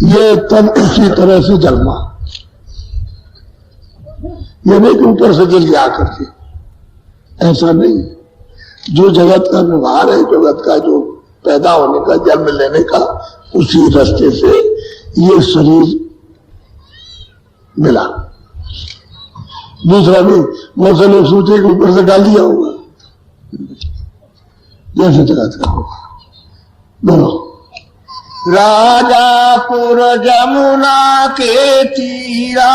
ये तन उसी तरह से जन्मा। ये नहीं कि ऊपर से गिर गया करके, ऐसा नहीं है। जो जगत का व्यवहार है, जगत का जो पैदा होने का, जन्म लेने का, उसी रास्ते से ये शरीर मिला। दूसरा भी बहुत से लोग सोचे कि ऊपर से डाल दिया होगा, जैसे जगत का होगा। बोलो। राजापुर जमुना के तीरा,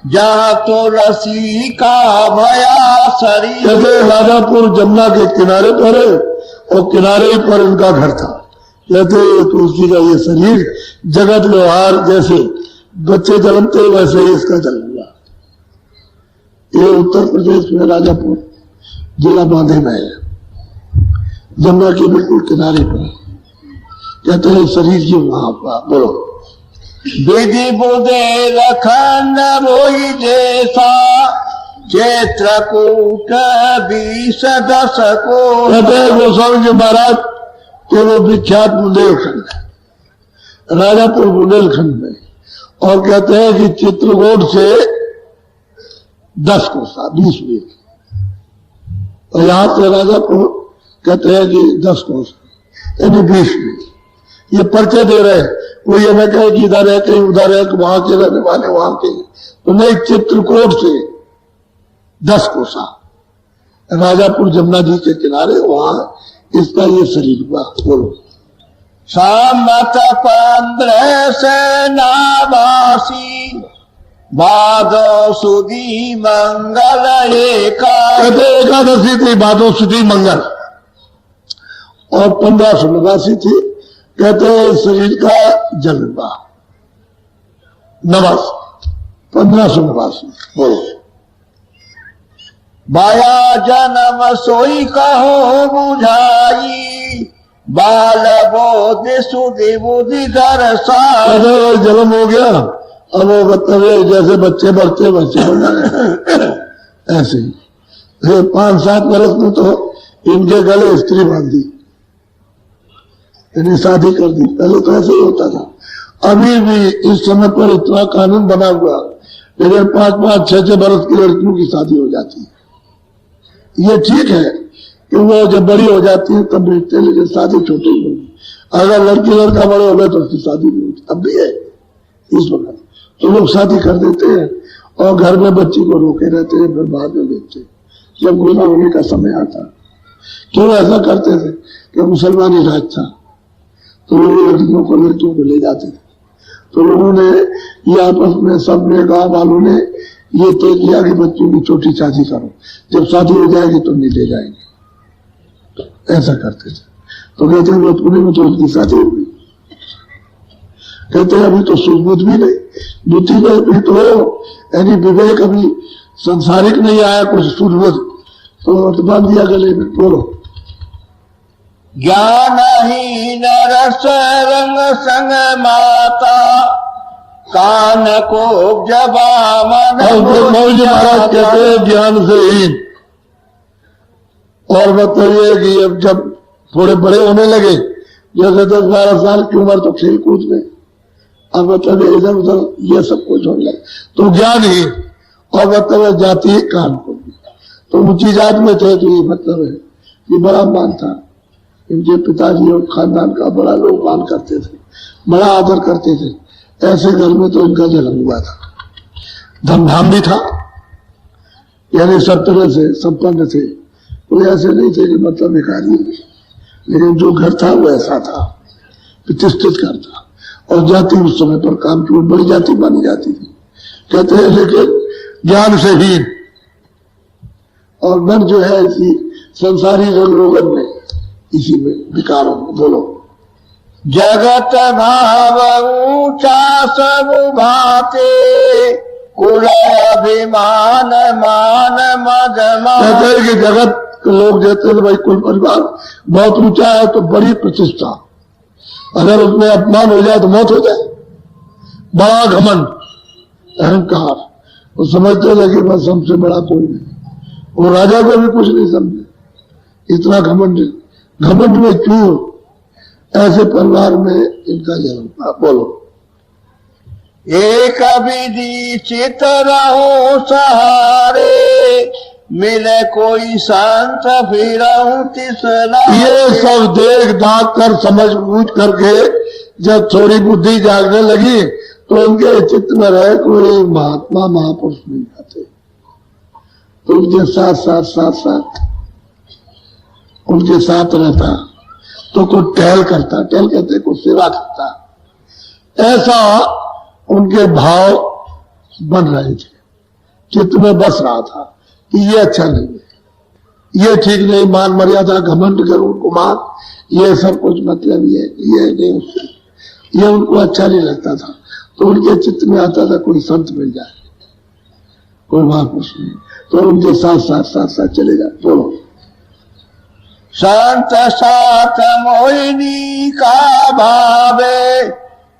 जहाँ तो रसी का भया शरीर। कहते राजापुर जमुना के किनारे पर है और किनारे पर इनका घर था। कहते तुलसी का ये शरीर जगत व्यवहार जैसे बच्चे जन्मते वैसे ही इसका जन्म हुआ। ये उत्तर प्रदेश में राजापुर जिला बांधे में है, जमुना के बिल्कुल किनारे पर। कहते हैं शरीर की वहां पर। बोलो। विधि बुधे लखन रोई जैसा, चित्रकूट 20 10 को। कहते हैं गोस्वामी जी महाराज के वो विख्यात बुंदेलखंड है, राजापुर बुंदेलखंड में। और कहते हैं कि चित्रकूट से 10 कोसा 20 मील, और यहां से राजापुर कहते हैं कि 10 कोसा यानी 20 मील। ये पर्चे दे रहे हैं, कोई ये न कहे कि इधर है कहीं उधर है, वहां के रहने वाले वहां के, तो नहीं, चित्रकूट से 10 कोसा राजापुर जमुना जी के किनारे, वहां इसका ये शरीर हुआ। बोलो। सामत 15 से नावासी, भादो सुदी मंगल एका। कहते एकादशी थी, भादो सुदी मंगल, और 1589 थी। कहते हैं शरीर का जन्म हुआ 1589। बोलो। बाया जन्म सोई कहो बुझाई, बाल बोध सुधि बुद्धि दरसा। जन्म हो गया, अब वो मतलब जैसे बच्चे बढ़ते बच्चे हो जाए ऐसे ही। 5-7 वर्ष में तो इनके गले स्त्री बांध दी, इन्हें शादी कर दी। पहले तो ऐसे ही होता था। अभी भी इस समय पर इतना कानून बना हुआ, लेकिन 5-5, 6-6 वर्ष की लड़कियों की शादी हो जाती है। ये ठीक है कि वो जब बड़ी हो जाती है तब बेचते हैं, लेकिन शादी छोटी ही होगी। अगर लड़की लड़का बड़े हो गए तो उसकी शादी नहीं होती। अब भी है इस वक्त तो लोग शादी कर देते हैं और घर में बच्ची को रोके रहते हैं, फिर बाद में बेचते हैं जब गुना होने का समय आता। क्यों ऐसा करते थे? कि मुसलमानी राज था, तो लोग लड़कियों को लड़कियों को ले जाते थे। तो लोगों ने ये आपस में सबने, गांव वालों ने ये तय किया कि बच्चों की छोटी शादी करो, जब शादी हो जाएगी तो नहीं ले जाएंगे। ऐसा करते थे। तो कहते हैं बचपने में तो उनकी शादी हो गई। कहते हैं अभी तो सूझबूझ भी नहीं, बुद्धि में भी तो यानी विवेक अभी संसारिक नहीं आया कुछ सूझबूझ, तो बांध दिया गले में। बोलो। ज्ञानहीन रस रंग संग माता, कान को जबा मन। मौज महाराज कहते हैं ज्ञान से हीन। और बताइए कि अब जब थोड़े बड़े होने लगे, जैसे 10-12 साल की उम्र, तो खेल कूद में अब बताइए इधर उधर ये सब कुछ होने लगे, तो ज्ञान ही। और बताइए जाति कान को, तो ऊंची जात में थे तो ये मतलब है कि बड़ा मान था। इनके पिताजी और खानदान का बड़ा लोग मान करते थे, बड़ा आदर करते थे। ऐसे घर में तो इनका जन्म हुआ था। धमधाम भी था, यानी सब तरह से संपन्न थे, कोई ऐसे नहीं थे कि मतलब भिखारी, लेकिन जो घर था वो ऐसा था, प्रतिष्ठित घर था। और जाति उस समय पर काम की बड़ी जाति मानी जाती थी। कहते हैं लेकिन ज्ञान से हीन, और मन जो है इसी संसारी रंग रोगन में, इसी में विकारों में। बोलो। जगत भाव ऊंचा सब भाते, कुल अभिमान मान मद मान। कहते हैं कि जगत के लोग कहते हैं भाई कुल परिवार बहुत ऊंचा है तो बड़ी प्रतिष्ठा, अगर उसमें अपमान हो जाए तो मौत हो जाए। बड़ा घमंड, अहंकार, वो समझते थे कि बस हमसे बड़ा कोई नहीं। वो राजा को भी कुछ नहीं समझे, इतना घमंड घमंड में क्यों? ऐसे परिवार में इनका जन्म। बोलो। एक विधि चित रहो सहारे, मिले कोई संत फिरऊं तिसरा। ये सब देख दाख कर समझ बूझ करके जब थोड़ी बुद्धि जागने लगी तो उनके चित्त में रहे कोई महात्मा महापुरुष मिल जाते, तो उनके साथ उनके साथ रहता, तो कोई टहल करता, टहल कहते कोई सेवा करता, ऐसा उनके भाव बन रहे थे, चित्त में बस रहा था कि ये अच्छा नहीं है, ये ठीक नहीं, मान मर्यादा घमंड करूं कुमार, ये सब कुछ मतलब ये नहीं, उससे ये उनको अच्छा नहीं लगता था। तो उनके चित्त में आता था कोई संत मिल जाए, कोई महापुरुष नहीं, तो उनके साथ चले जाए। बोलो। संत साथ मोहिनी का भावे,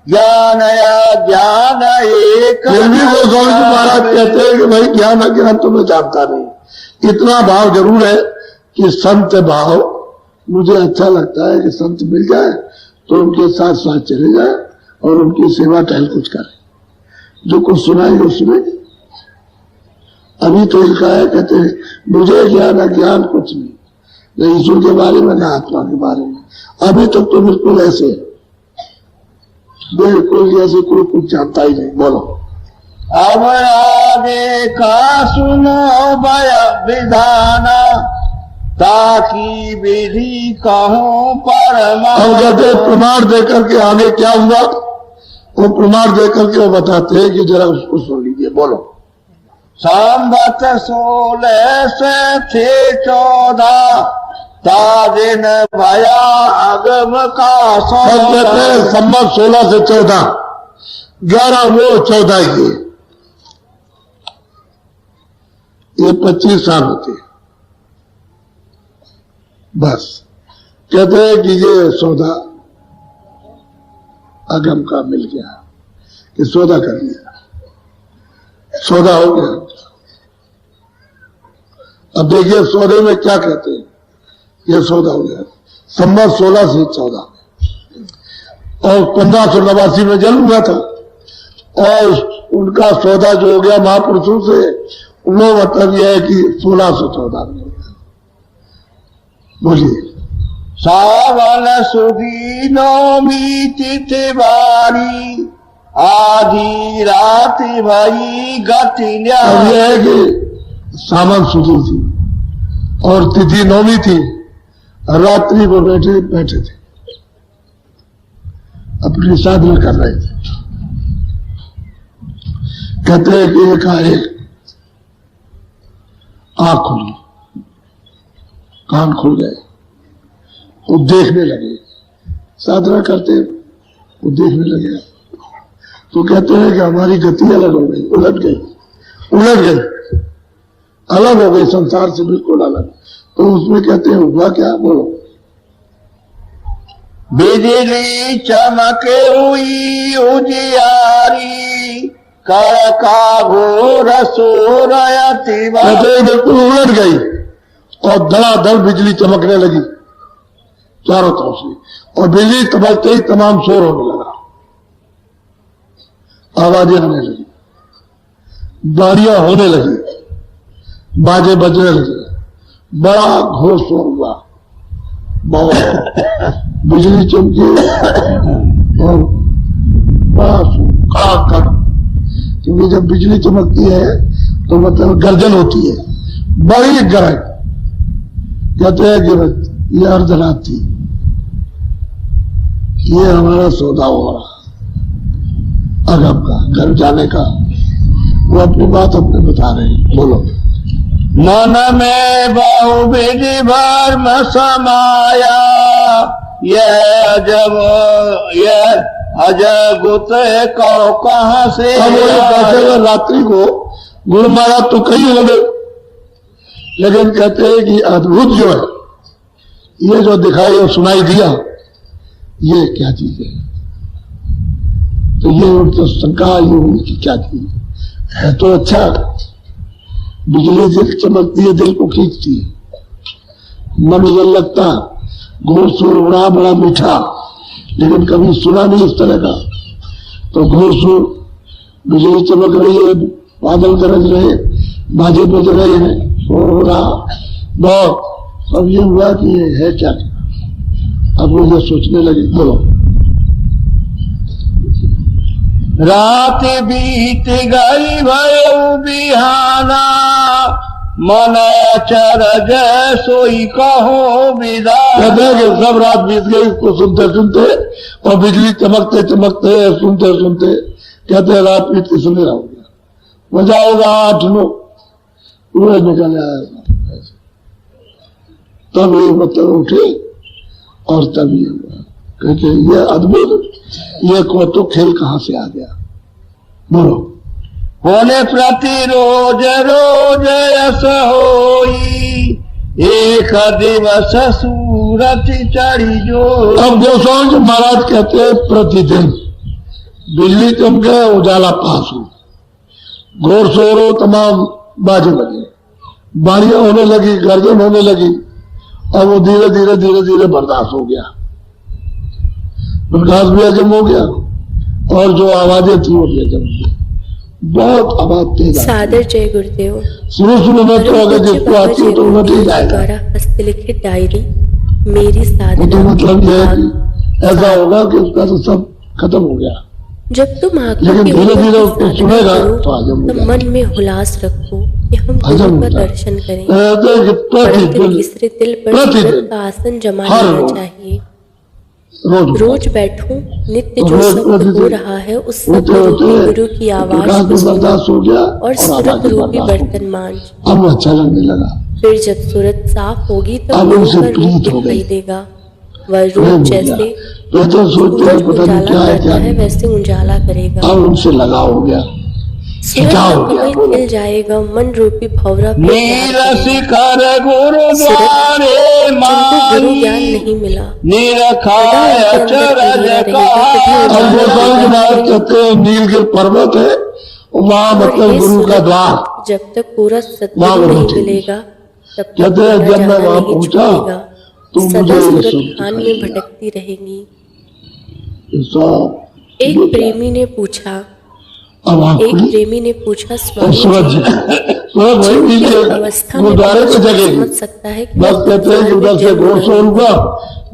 ज्ञान या ज्ञान एक। फिर भी वो स्वामी जी महाराज कहते हैं कि भाई ज्ञान अज्ञान तो मैं जानता नहीं, इतना भाव जरूर है कि संत भाव मुझे अच्छा लगता है कि संत मिल जाए तो उनके साथ चले जाए और उनकी सेवा टहल कुछ करे, जो कुछ सुनाए वो सुने। अभी तो इनका है, कहते हैं मुझे ज्ञान अज्ञान कुछ नहीं, न ईश्वर के बारे में न आत्मा के बारे में। अभी तक तो बिल्कुल ऐसे है, बिल्कुल जैसे कोई कुछ जानता ही नहीं। बोलो। अब आगे का सुनो भय विधाना, ताकि विधि कहूं परमा। अब कहते प्रमाण देकर के आगे क्या हुआ, वो प्रमाण देकर के वो बताते हैं कि जरा उसको सुन लीजिए। बोलो। संवत 16 से थे 14, तादिन भया आगम का कहते संवत 16 से 14, 11 वो 14 ये 25 साल होते हैं बस। कहते हैं कि ये सौदा अगम का मिल गया, कि सौदा कर लिया, सौदा हो गया। अब देखिए सौदे में क्या कहते हैं, ये सौदा हो गया संवत 16 से 14 और 1589 में जन्म हुआ था, और उनका सौदा जो हो गया महापुरुषों से, वो मतलब यह है कि 1614 में। बोलिए। सावन सुदी नौमी तिथि बारी, आधी रात भई गति अब यह है कि सावन सुदी थी और तिथि नौमी थी, रात्रि को बैठे थे, अपनी साधना कर रहे थे। कहते हैं कि एकाएक आंख खुली, कान खुल गए, वो देखने लगे, साधना करते वो देखने लगे। तो कहते हैं कि हमारी गति अलग हो गई, उलट गई, अलग हो गई, संसार से बिल्कुल अलग। तो उसमें कहते हैं हुआ क्या? बोलो। बिजली चमके हुई उजियारी, कड़का घोर सोरयति। कहते हैं बिल्कुल उलट गई और धड़ाधड़ बिजली चमकने लगी चारों तरफ से, और बिजली चमकते ही तमाम शोर होने लगा, आवाजें आने लगी, बारियां होने लगी, बाजे बजने लगे, बड़ा घोर शोर हुआ, बहुत बिजली चमकी और बड़ा कड़ाक, क्योंकि जब बिजली चमकती है तो मतलब गर्जन होती है, बड़ी गरज। कहते हैं कि ये अर्धरात थी, ये हमारा सौदा हो रहा अगम का, घर जाने का। वो अपनी बात अपने बता रहे हैं। बोलो। मन में बहु विधि भर्म समाया, यह अजगुत कहो कहां से। अब वो बैठे हुए रात्रि को गुड़ मारा तो कहीं हो गए, लेकिन कहते हैं कि अद्भुत जो है, ये जो दिखाई और सुनाई दिया, ये क्या चीज है? तो ये तो शंका ये हुई कि क्या चीज है? तो अच्छा, बिजली दिल चमकती है, दिल को खींचती है, मनोरंजन लगता, घोर शोर बड़ा बड़ा मीठा, लेकिन कभी सुना नहीं इस तरह का। तो घोर शोर, बिजली चमक रही है, बादल गरज रहे, बाजे बज रहे हैं, शोर हो रहा बहुत। अब ये हुआ कि ये है क्या। अब मुझे सोचने लगे, बोलो। रात बीत गई भयो बिहाना, मन चरज सोई कहो विदा। कहते हैं कि सब रात बीत गई इसको सुनते सुनते, और बिजली चमकते चमकते सुनते सुनते, कहते हैं रात बीत सुने हो गया, मजा होगा 8-9 पूरे निकल आएगा। तब ये मतलब उठे और तब ये हुआ। कहते ये अद्भुत, ये कौतुक खेल कहां से आ गया, बोलो। होने प्रति रोज रोज यस होई, एक दिवस सूरत चढ़ी जो। अब गोस्वामी जी महाराज कहते हैं प्रतिदिन बिजली चमके, उजाला पास हो, घोर शोर हो, तमाम बाजे बजे, बारियां होने लगी, गर्जन होने लगी, और वो धीरे धीरे धीरे धीरे बर्दाश्त हो गया, प्रकाश भी हजम हो गया, और जो आवाजें थी वो भी हजम हो गई। बहुत आवाज तेज। सादर जय गुरुदेव। शुरू में तो अगर जिसको आती हो तो उन्हें ठीक आएगा। हस्तलिखित डायरी मेरी साधना। तो मतलब यह है कि ऐसा होगा कि उसका तो सब खत्म हो गया। जब तुम आकर लेकिन धीरे धीरे उसको सुनेगा तो हजम हो मन में हुलास रखो कि हम हजम गुरु का होता है। दर्शन करें। प्रतिदिन तीसरे दिल पर प्रतिदिन सूरत का आसन जमा हर लेना रोज चाहिए। रोज रोज बैठो, नित्य तो जो रोज शब्द प्रतिदिन हो रहा है उस सब होते रूपी होते गुरु की आवाज प्रकाश को भी सुनो बर्दाश्त हो गया और सूरत आवाज भी रूपी बर्दाश्त हो बर्तन मांझ। गई। अब अच्छा लगने लगा। फिर जब सूरत साफ होगी तब अब गुरु उनसे का रूप प्रीत हो दिखाई गई। देगा। वह प्रेम रूप हो जैसे गया। तो सोचते हैं सूरज पता नहीं क्या उजाला है करता क्या है नहीं। वैसे उजाला करेगा। अब उनसे लगाव हो गया, सूरज खिंचाव का हो गया। कमल खिल जाएगा, मन रूपी भंवरा पे प्यार नील करेगा। शिखर गुरुद्वारे जिनको गुरु ज्ञान माई, नहीं मिला निरखाय चरज अब गोस्वामी महाराज कहते हैं नीलगिर पर्वत है, वहां मतलब गुरु का द्वार। जब तक पूरा सत्य वहाँ नहीं बैठे। मिलेगा तब तक कहते हैं पूरा जब मैं जाना वहां नहीं पहुंचा छूटेगा। तो सदा मुझे ये सूरत सब खान दिखाई में दिया। भटकती रहेगी। सब एक प्रेमी ने पूछा अब वहां एक खुली प्रेमी ने पूछा और स्वामी सूरज जी, सूरज वही जीव नीचे किस अवस्था में गुरुद्वारे पे पहुंच जगेगी। समझ सकता है कि बस कहते हैं कि उधर से घोर शोर हुआ,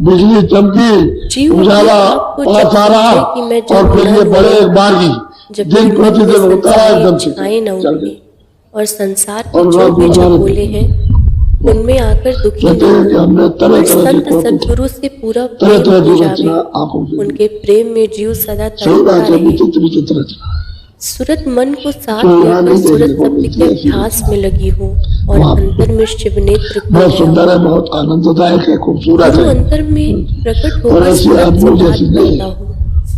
बिजली चमकी, जीव उजाला आपको और जब सारा, समझे कि मैं जब और फिर ये बुरा बड़े हुआ, एक बारगी जब दिन प्रतिदिन होता है एकदम से छाए न चल उठे गए। और संसार और के वह जो भी गुरुद्वारे झपोले हैं उनमें आकर दुखी कहते हैं कि न हमने हो तरह और तरह संत की सदगुरु से पूरा तरह प्रेम तरह हो की रचना जावे। आंखों से उनके प्रेम में जीव सदा सही तड़पता बात है, रहे। विचित्र विचित्र रचना। सूरत मन को साथ तो यहाँ लेकर नहीं सूरत देखने को शब्द मिलती के ऐसी अभ्यास में लगी हो और वहाँ अंतर में शिव नेत्र खो बहुत गया सुंदर हो। है, बहुत आनंददायक है, खूबसूरत गुरु है। अंतर में प्रकट और होकर ऐसी सूरत से आदमी बात जैसी नहीं करता हो।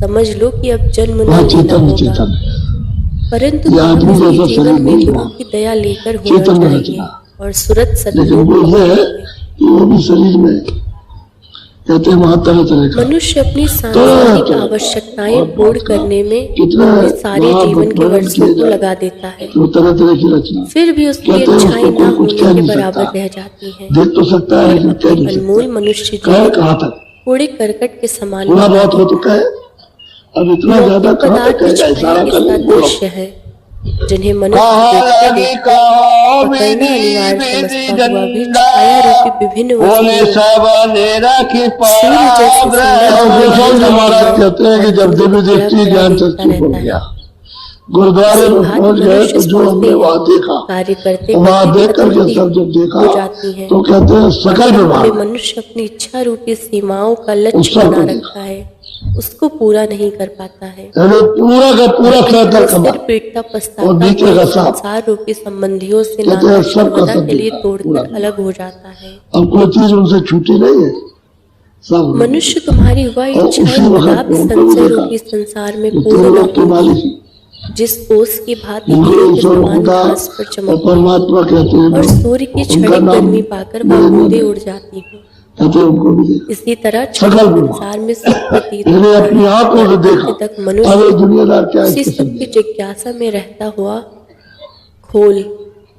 समझ लो कि अब जन्म न वहाँ लेना चेतन होगा, चेतन है, परंतु ये काम आदमी इसके जैसा जीवन शरीर में नहीं गुरु हुआ। की दया लेकर होना चेतन में चाहिए रचना। और सूरत लेकिन सदगुरु वो को ये है होवे। कि वो भी शरीर में कहते हैं वहां तरह तरह का मनुष्य अपनी तरह सांसारिक तरह का आवश्यकताएं और पूर्ण बात का करने में कितना अपने सारे वहाँ जीवन के वर्णन वर्षों किया को जाए। लगा देता है, वो तरह तरह की रचना फिर भी उसकी कहते हैं इच्छाएं उसको न कोई कुछ होने कह के नहीं बराबर सकता। रह जाती हैं देख तो सकता है लेकिन कह अपने नहीं अनमोल सकता। मनुष्य कहे जीवन कहाँ तक, कूड़े करकट के समान थोड़ा बना बहुत हो तो देता है। कहे, अब इतना ज्यादा लौकिक कहाँ तक पदार्थ कहेगा, छाया इशारा कर इसका ले, बोलो। दृश्य है जिन्हें मनुष्य कहाँ देखते लगी देखते कहाँ पकड़ना विधि अनिवार्य विधि समझता हुआ भी गंगा, छाया रूपी विभिन्न बोले वस्तुओं सब ने रखी सूर्य जैसे सुंदर और दिखाई गोस्वामी जी महाराज देता है कहते हैं कि जब दिव्य दृष्टि ज्ञान देखता चक्षु खोल रहता है। गया, गुरुद्वारे में भांति पहुंच गए मनुष्य तो जो हमने सोचते वहां हैं, देखा, कार्य करते वहां करते देख करके प्रकृति सब जब देखा हो जाती है। तो कहते हैं सकल वे विभाग मनुष्य अपनी इच्छा रूपी सीमाओं का लक्ष्य उत्सव बना को रखा है, उसको पूरा नहीं कर पाता है। यानी पूरा का पूरा सैकल सिर कमा पीटता और पछताता नीचे हुआ का सांप। संसार रूपी संबंधियों से कहते हैं नाता सबका सर्वदा सब के लिए देखा, पूरा। तोड़कर अलग हो जाता है। अब कोई चीज उनसे छूटी नहीं है, सब मनुष्य तुम्हारी वह और उसी इच्छाएं वक्त कदापि उनको भी संशय देखा। रूपी संसार में तेरे पूर्ण न लोग के मालिक होगी, ही जिस ओस की भांति उनको हीरे के ईश्वर समान खुदा घास पर और चमकती परमात्मा कहते हैं, और सूर्य की उनका क्षणिक नाम गर्मी पाकर मेरे वह मुंह बूंदे में उड़ जाती हूँ। कहते हैं उनको भी देखा। इसी तरह सकल क्षणिक विभाग। संसार में सुख प्रतीत मैंने होता अपनी है आंखों से और देखा, अंत तक अब ये मनुष्य दुनियादार क्या उसी इसको सुख की समझे। जिज्ञासा में रहता हुआ खोल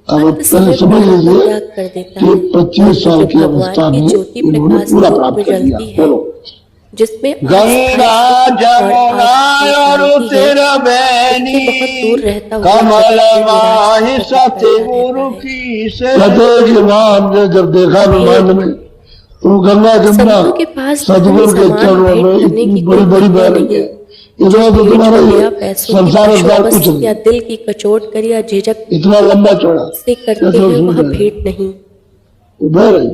अब अंत पहले समय समझ प्राण का लीजिए त्याग कर देता कि है। 25 साल की जब अवस्था भगवान की में ज्योति इन्होंने प्रकाश पूरा रूप प्राप्त में कर लिया। जलती है, बोलो जिसमें गंगा जमुना और तेरा उससे बहनी बहुत दूर रहता हुआ कमल जगत में माही विराजमान सतगुरु रहता है। की से कहते हैं कि राम ने जब देखा ब्रह्मांड में तो गंगा जमुना संतों के पास सतगुरु के समान चरणों में भेंट करने इतनी की बड़ी कोई बड़ी महिमा बह रही नहीं। है, इतना तो पेट तुम्हारा या ये पैसों की संसार संसार कुछ बस या नहीं, दिल की कचोट कर या झिझक इतना लंबा चौड़ा से करते कैसे हैं, उसमें वह बह रही? भेंट नहीं। वो बह रही।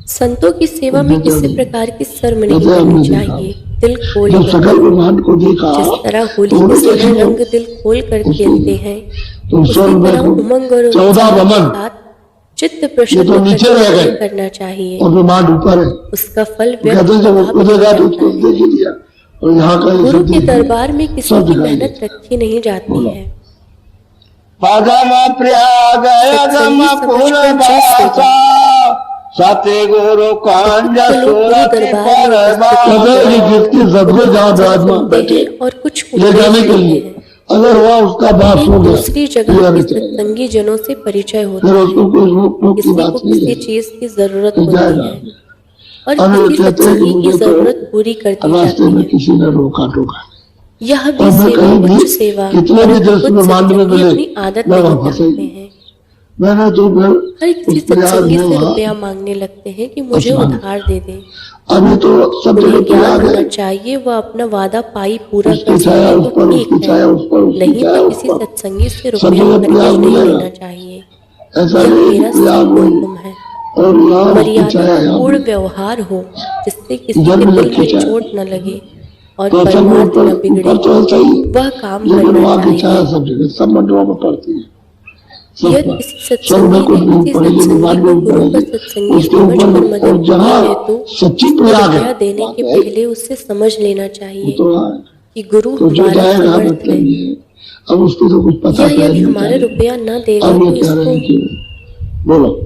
संतों की सेवा में किसी प्रकार की शर्म नहीं जैसे हमने करनी देखा, चाहिए। दिल खोल जब कर सकल करो। ब्रह्मांड को देखा जिस तरह होली तो के उन्हें समय देखिए रंग दिल खोल कर उसको खेलते हैं, तो उसी स्वर्ग में तरह तो उमंग और 14 उत्साह के वमन साथ चित्त ये प्रसन्न तो नीचे रह करके गए करना चाहिए। और ब्रह्मांड ऊपर है। उसका फल कहते हैं जब व्यर्थ उसको देखा तो जाता उसको है। देख ही लिया और यहाँ का ये गुरु सब के देख लिया, दरबार में किसी सब की दिखाई मेहनत देता। रखी नहीं जाती बोलो। है। पदम प्रयाग यगम सत्संगी समझकर पुरवासा सतगुरु कांज लोग गुरु सुरति दरबार में कहते हैं कि जिसकी सदगुरु जहाँ विराजमान सुनते बैठे हैं और कुछ ले जाने उपदेश के देते लिए हैं। अगर वह उसका बात एक हो गया दूसरी पूरा जगह नहीं के चलेगा, सत्संगी जनों से परिचय होता फिर है। उसको कोई रोक टोक की किसी को बात नहीं किसी है, चीज की जरूरत तो होती जाएगा। है और अगर किसी कहते हैं कि सत्संगी की मुझे जरूरत पूरी कर तो दी रास्ते जाती में है। किसी ने रोका टोका, यह भी और मैं सेवा कहीं भी उच्च सेवा कितने भी परंतु देश कुछ में मांड में सत्संगी मिले अपनी आदत मैं नहीं वहां डालते फंसेगी। हैं। मैंने तो फिर हर किसी उस प्रयाग सत्संगी में से वहां रुपया मांगने लगते हैं कि मुझे कुछ मांग। उधार दे दे। अभी तो सब जगह उन्हें ज्ञान प्रयाग होना है, चाहिए, वह अपना वादा पाई पूरा उसकी कर छाया सके उस तो पर, ठीक उसकी है, छाया उस पर, उसकी नहीं छाया तो उस किसी पर, सत्संगी से सब रुपया जगह खरीद प्रयाग नहीं मिलेगा। लेना चाहिए। ऐसा यह नहीं मेरा कि प्रयाग सिद्ध वही हुक्म है। और यहाँ उसकी मर्यादा छाया का यहाँ पूर्ण भी। व्यवहार हो, जिससे किसी जब के भी दिल रखी में छाया चोट न लगे और तो सब परमार्थ ऊपर न बिगड़े, ऊपर तो ऐसा ही, वह काम लेकिन करना वहाँ की छाया चाहिए। सब जगह सब मंडलों में पड़ती है। सब यदि पर किसी स्वर्ग में सत्संगी कुछ ने नहीं किसी पड़ेगी, सत्संगी विमान को में गुरु का पड़ेगी सत्संगी उसके समझकर ऊपर। मदद और की जहाँ है तो सच्ची उसको प्रयाग रुपया है देने के बात है, पहले उससे समझ लेना वो चाहिए तो है। कि गुरु तो जो हमारा जाएगा समर्थ मतलब है। ये अब उसको तो कुछ पता या तो है यदि नहीं हमारा जाएगा। रुपया न देगा अब तो ये कह रहे हैं इसको कि बोलो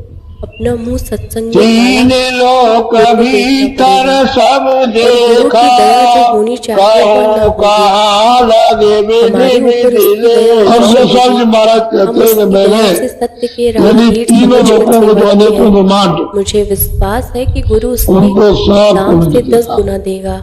अपना मुंह सत्संग में तीन काला लोक भीतर सब और गुरु देखा की दया जो होनी चाहिए वह न कहो होगी। कहाँ लगे हमारे ऊपर उसकी दया अब नहीं ये होगी। सब महाराज हम कहते हैं कि उसकी मैंने दया से सत्य के यदि राहगीर तीनों समझकर लोगों को सेवा जाने की को है। ब्रह्मांड मुझे विश्वास है कि गुरु उसके उनको सब दाम को से नहीं 10 देखा। गुना देगा।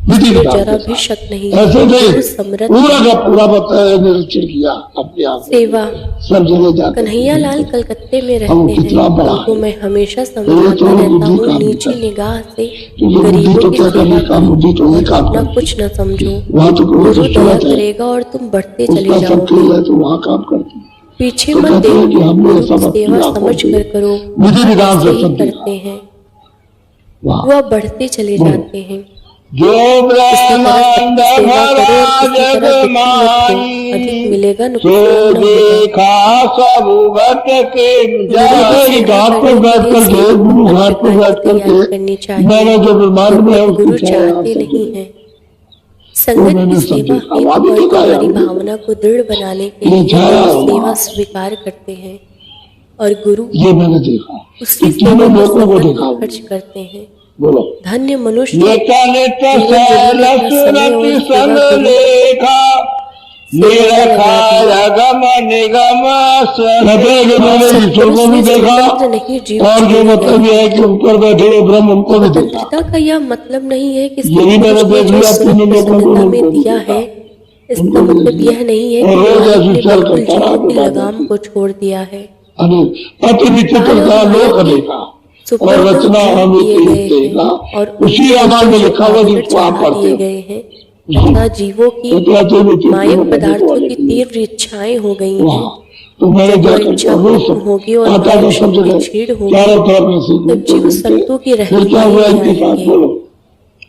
विधि इसमें विधान जरा के भी साथ। शक नहीं है। ऐसे गुरु नहीं समृद्ध पूरा है। का पूरा बताया निरीक्षण किया अपने आप में। सेवा सब जगह जाते कन्हैया लाल कलकत्ते में अब रहते कितना हैं। बड़ा उनको है। मैं हमेशा ये समझाता तो रहता बुद्धि हूँ, काम नीची है। निगाह से क्योंकि बुद्धि गरीबों तो की क्या सेवा करनी काम, करो बुद्धि तो और ये काम अपना करती कुछ न समझो। वहाँ तो गुरु कोई दया है करेगा और तुम बढ़ते चले उसका सब जाओगे। है तो वहाँ काम करती है। पीछे तो मत कहते हैं कि देखो, हमने गुरु सब की अपनी सेवा आंखों समझ से कर करो। विधि विधान ऐसे से ही सब करते देखा। हैं, वाह वह बढ़ते चले जाते हैं। जो इसी तरह ब्रह्मांड सबकी सेवा भरा करो और किसी जग तरह दुखी मत हो। माई अधिक मिलेगा सो नुकसान न होगा। देखा सब घट के जय घाट पर बैठ करके गुरु घाट पर बैठ तैयारी करके करनी चाहिए। मैंने जो ब्रह्मांड में है जब उसकी गुरु छाया चाहते सब नहीं जगह। है। संगत मैंने की सब सेवा देखा, हेतु वहाँ भी और देखा है तुम्हारी हमने। भावना को दृढ़ बनाने के ये लिए छाया गुरु हुआ। सेवा स्वीकार करते हैं और गुरु ये मैंने देखा उसी कि सेवा तीनों पर लोगों को संगत देखा में हमने। खर्च करते हैं। बोलो धन्य मनुष्य लेता लेता जीवन जिन्होंने अपना समय सुरति और संग सेवा गुरु लेखा सेवा में लगा दिया। निरखार निगम कहते हैं कि मैंने ईश्वर को भी देखा स्वतंत्र नहीं जीव और जो मतलब ये है कि ऊपर बैठे हुए ब्रह्म उनको भी देखा। स्वतंत्रता का यह मतलब नहीं है कि ये भी मैंने कृष्ण देख जो लिया, स्वरूप तीनों लोगों को प्रसन्नता में उनको भी दिया देखा। है, इसका उनको भी मतलब देखा। यह नहीं है और कि रोज मालिक ऐसी ने चल बिल्कुल करता रहा जीवों की बिना लगाम देखे। को छोड़ दिया है। अति विचित्रता लोक अनेका और सुपुर्द रचना हम किए गए देगा हैं और उसी उनके रामायण में ऊपर लिखा हुआ जो जिसको आप चढ़ा पढ़ते दिए हो। गए हैं तथा जीवों की मायक पदार्थों की तीव्र इच्छाएं हो गई हैं। तो मैंने जब वह जाकर इच्छा वो खत्म सब होगी और आता था मायक सब शक्ति जगह क्षीण होगी, चारों तरफ में से तब जीव संतों की फिर क्या हुआ रहनुमाई इनके साथ आएंगे बोलो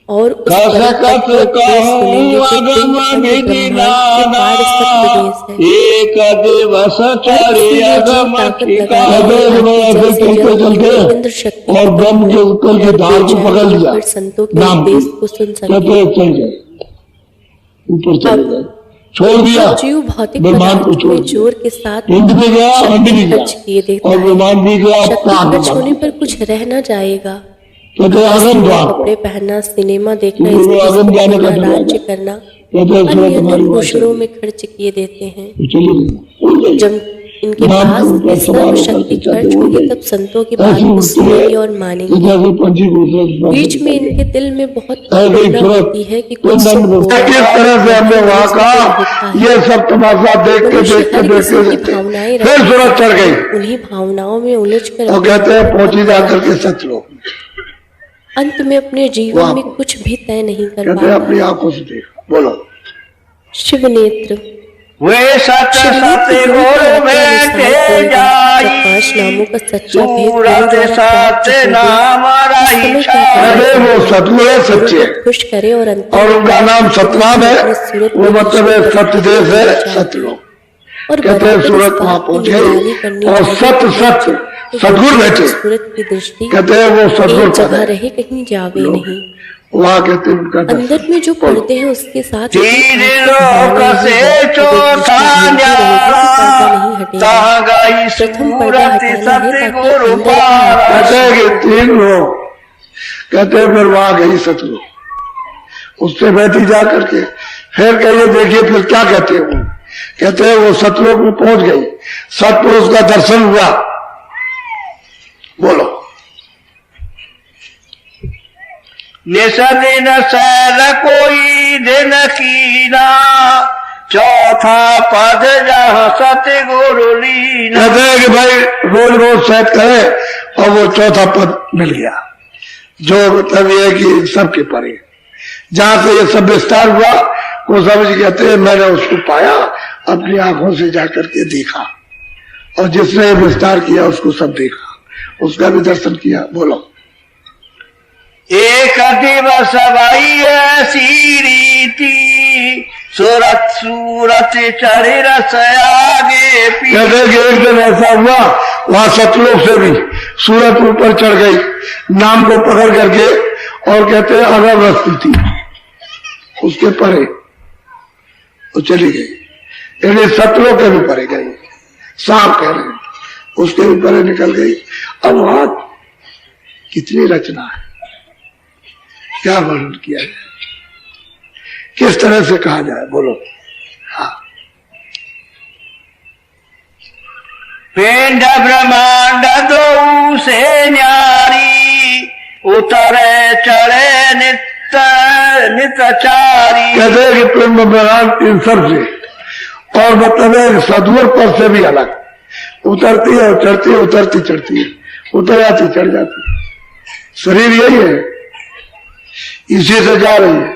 और उस कस परम कस तत्व को सुनेंगे कहूँ कि पिंड अगम अंड विधि ब्रह्मांड के पार सत्य देश है। एक दिवस चले इसलिए जो अगम ताकत ठिकाना लगाए कहते हैं कि मैं ऐसे जल से चलते जल चलते इंद्र शक्ति और ब्रह्म के उत्तर की धार को पकड़ लिया फिर संतों के नाम की। उपदेश को सुन कहते सके। हैं चल गए ऊपर चले गए छोड़ दिया अब जीव भौतिक ब्रह्मांड को पदार्थ छोड़ में दिया। जोर के साथ हिंद भी गया हंड भी गया खर्च किए देता और है। ब्रह्मांड भी गया शक्ति प्राण खर्च होने भी पर कुछ रह न जाएगा। कहते हैं आगम द्वार पर कपड़े पहनना, सिनेमा देखना, क्योंकि वो स्त्री आगम जाने का करना, दरवाजा। राज्य करना, कहते हैं अन्य तुम्हारी बात भूषणों में खर्च किए देते हैं। चलिए जब इनके नाम पास के ऊपर ये सवार सर्व होकर शक्ति के खर्च चलते होगी हुए तब संतों की बात ऐसी को उड़ती है सुनेंगे और कि मानेंगे। जैसे पंछी घोंसले से बीच में निकलती इनके दिल में बहुत ऐसे ही प्रेरणा तुरंत होती है कि कोई कुछ दंड सुख मिलता होगा, है। किस तरह से हमने वहां मनुष्य कहा को भूखा है। ये सब तमाशा देख के मनुष्य देख के हर देखते किस्म की देखते भावनाएं फिर रखता सूरज चढ़ है, गई उन्हीं भावनाओं में उलझ कर और अपने कहते हैं आप को पहुंची बंद जाकर कर के लेता है। सतलोक। अंत में अपने जीवन वहाँ में कुछ भी तय नहीं कर कहते हैं अपनी पाता। आंखों से देखा। बोलो शिव नेत्र वे सत शिवनेत्र सत गुरु गुरु के भेंटे अनुसार जाई जब 5 नामों का सच्चा भेद गुरु सूरत द्वारा प्राप्त सत हो नाम गया, उस राही समय क्या अरे करना वो चाहिए? सतगुरु है, गुरु सच्चे को खुश करे और अंत और उनका नाम सतनाम है। वो मतलब है सत्य देश है, सतलोक। और कहते हैं बराबर सूरत इस वहां बात की पहुंच निगरानी गई करनी और चाहिए सत्य कि सत्य कि सदगुरु बैठे। सूरत की दृष्टि कहते हैं वो सदगुरु एक पद जगह है। रहे कहीं जावे नहीं। वहां कहते हैं उनका अंदर दर्शन। में जो पर्दे हैं उसके साथ तीन इतनी लोक भावना नहीं से है कि वो दृष्टि घूमती रहेगी तो पर्दा नहीं हटेगा। तहाँ गई प्रथम पर्दा सूरत हटाना है ताकि सतगुरु अंदर पार। कहते हैं कि 3 लोग कहते हैं फिर वहां गई सतलोक। उससे बैठी जा करके फिर कहिए देखिए फिर क्या कहते हैं वो। कहते हैं वो सतलोक में पहुंच गई, सतपुरुष का दर्शन हुआ। बोलो निसदिन सैर कोई दिन कीना चौथा पद जहाँ सतगुरु लीना। कहते हैं कि भाई रोज रोज सैर करे और वो चौथा पद मिल गया, जो मतलब ये है कि सबके परे जहां से ये सब विस्तार हुआ वो समझ कहते हैं मैंने उसको पाया, अपनी आंखों से जाकर के देखा और जिसने ये विस्तार किया उसको सब देखा, उसका भी दर्शन किया। बोलो एक दिवस भाई ऐसी रीति सूरत सूरत चढ़े रस आगे पी। कहते हैं कि एक दिन ऐसा हुआ वहां सतलोक से भी सूरत ऊपर चढ़ गई नाम को पकड़ करके और कहते हैं अगर रस्ती थी उसके परे वो चली गई, यानी सतलोक के भी परे गई। सांप कह रहे हैं उसके भी परे निकल गई। अब वहां कितनी रचना है, क्या वर्णन किया जाए, किस तरह से कहा जाए। बोलो हाँ पिंड ब्रह्मांड दो से न्यारी उतरे चढ़े नितचारी। कहते हैं कि पिंड ब्रह्मांड इन सब से और मतलब है सदगुरु पर से भी अलग, उतरती है और चढ़ती है, उतरती चढ़ती है, उतर जाती चढ़ जाती है। शरीर यही है, इसी से जा रही है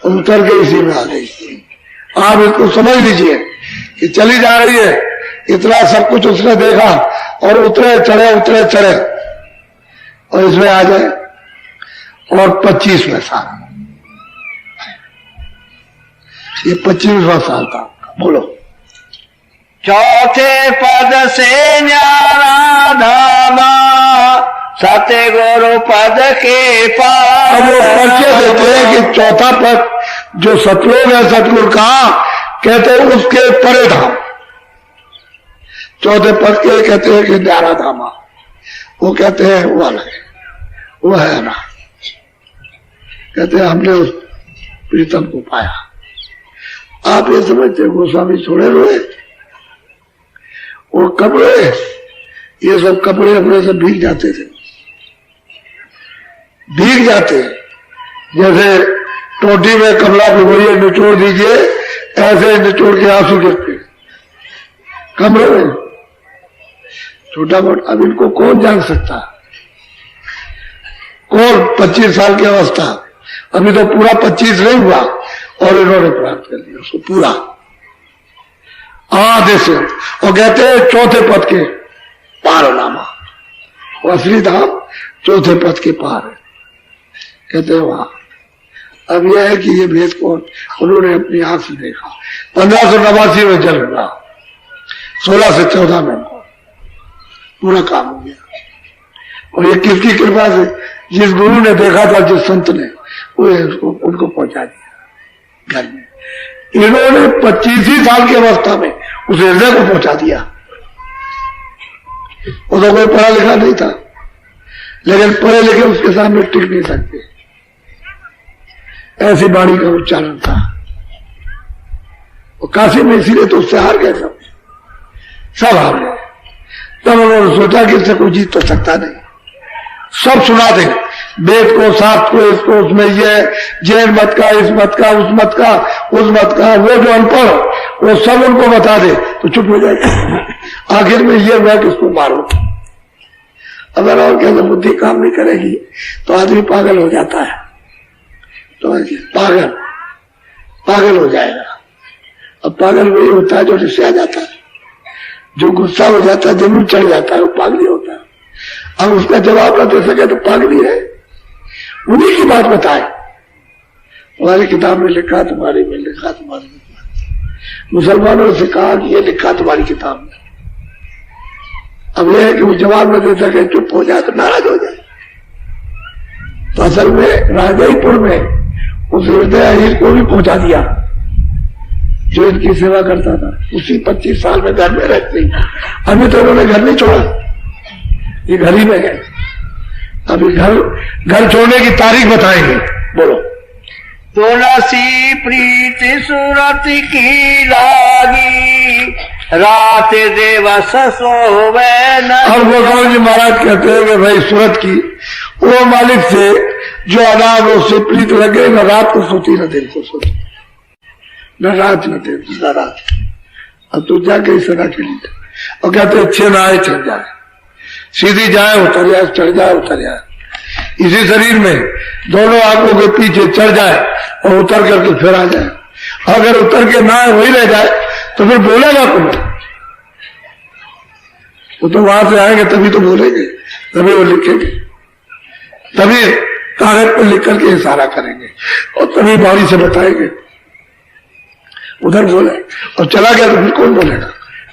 और उतर के इसी में आ गई। आप इसको समझ लीजिए कि चली जा रही है, इतना सब कुछ उसने देखा और उतरे चढ़े और इसमें आ जाए और 25वें साल, ये 25वां साल था। बोलो चौथे पद से न्यारा धामा सतगुरु पद के पार। अब वो परिचय देते हैं कि चौथा पद जो सतलोक है सतगुरु का, कहते हैं उसके परे धाम। चौथे पद के कहते हैं कि न्यारा धामा, वो कहते हैं वो अलग है, वो है ना। कहते हैं हमने उस प्रीतम को पाया। आप ये समझते गोस्वामी छोड़े रोए, वो कपड़े ये सब कपड़े अपने से भीग जाते थे, भीग जाते जैसे टोटी में कपड़ा भिगोइए निचोड़ दीजिए, ऐसे निचोड़ के आंसू गिरते कमरे में। छोटा मोटा अब इनको कौन जान सकता, कौन 25 साल की अवस्था, अभी तो पूरा 25 नहीं हुआ और इन्होंने प्राप्त कर लिया उसको पूरा आधे से। और कहते हैं चौथे पद के पार नामा, वो असली धाम चौथे पद के पार है। कहते हैं वहां अब यह है कि ये भेद को उन्होंने अपनी आंख से देखा। 1589 में जन्म हुआ, 16 से 14 में पूरा काम हो गया। और ये किसकी कृपा से, जिस गुरु ने देखा था, जिस संत ने, वो उनको पहुंचा दिया घर में। इन्होंने 25 साल की अवस्था में उस हृदय को पहुंचा दिया। वो तो कोई पढ़ा लिखा नहीं था, लेकिन पढ़े लिखे उसके सामने टिक नहीं सकते, ऐसी वाणी का उच्चारण था। वो काशी में इसीलिए तो उससे हार गए सब, सब हार गए। तब उन्होंने सोचा कि इससे कोई जीत तो सकता नहीं, सब सुना दे, वेद को, शास्त्र को, इसको, उसमें ये जैन मत का, इस मत का, उस मत का, उस मत का, वो जो अनपढ़ वो सब उनको बता दे तो चुप हो जाएगा। आखिर में ये हुआ कि उसको मारो। अगर और कैसे बुद्धि काम नहीं करेगी तो आदमी पागल हो जाता है, तो पागल हो जाएगा। अब पागल वही होता है जो रिश्ते आ जाता है, जो गुस्सा हो जाता है, जमीन चढ़ जाता है, वो पागल होता है। अब उसका जवाब न दे सके तो पागली है। उन्हीं की बात बताए, तुम्हारी किताब में लिखा, तुम्हारी में लिखा, तुम्हारी में लिखा। मुसलमानों से कहा कि ये लिखा तुम्हारी किताब में। अब यह है कि वो जवाब न दे सके, चुप हो जाए तो नाराज हो जाए। तो असल में राजईपुर में उस हृदय को भी पहुंचा दिया जो इनकी सेवा करता था। उसी 25 साल में घर में रहते ही, अभी तो उन्होंने घर नहीं छोड़ा, ये घर ही में गए। अभी घर छोड़ने की तारीख बताएंगे। बोलो। तुलसी प्रीति सुरत की लागी, रात दिवस सोवे न। और गोपाल जी महाराज कहते हैं कि भाई सूरत की वो मालिक से जो अनाम उससे प्रीत लगे, न रात को सोती न दिन को सोती, न रात न दिन न रात। अब तो जाके इस सदा के लिए और कहते अच्छे ना आए चढ़ जाए, सीधी जाए उतर जाए, चढ़ जाए उतर जाए। इसी शरीर में दोनों आंखों के पीछे चढ़ जाए और उतर करके फिर आ जाए। अगर उतर के ना वही रह जाए तो फिर बोलेगा तुम्हें, वो तो वहां से आएंगे तभी तो बोलेंगे, तभी वो लिखेंगे, तभी कागज पर लिख करके इशारा करेंगे और तभी बारी से बताएंगे। उधर बोले और चला गया तो फिर कौन बोलेगा?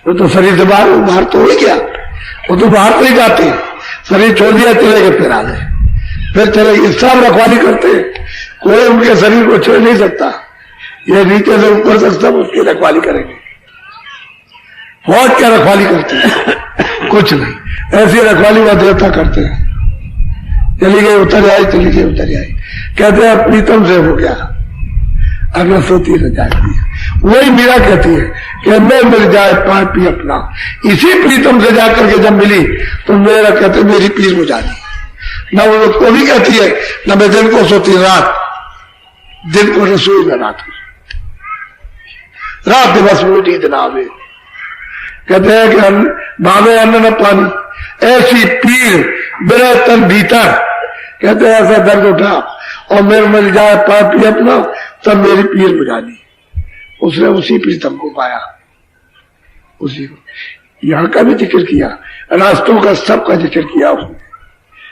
वो तो शरीर से बाहर तो हो ही गया, वो तो बाहर तो ही जाते हैं। शरीर छोड़ दिया, चले गए, फिर आ गए, फिर चले गए। सब रखवाली करते हैं, कोई उनके शरीर को छोड़ नहीं सकता। ये नीचे से ऊपर तक सब उसकी रखवाली करेंगे। फौज क्या रखवाली करते हैं? कुछ नहीं, ऐसी रखवाली वह देवता करते हैं। चली गई उतर आई, चली गई उतर आई। कहते हैं प्रीतम से हो गया, अगर सोती रह जाती है। वही मीरा कहती है कि मैं मिल जाए पापी अपना। इसी प्रीतम से जाकर के जब मिली तो मेरा कहते मेरी पीर बुझा दी। न वो को भी कहती है, न मैं दिन को सोती रात, दिन को रसोई में रात दिवस में नींद ना आवे। कहते हैं कि भावे अन्न न पानी, ऐसी पीर मेरा तन भीतर। कहते हैं ऐसा दर्द उठा और मेरे मिल जाए पापी अपना, तब मेरी पीर बुझा दी। उसने उसी प्रीतम को पाया, उसी को। यहाँ का भी जिक्र किया, रास्तों का सबका जिक्र किया उसने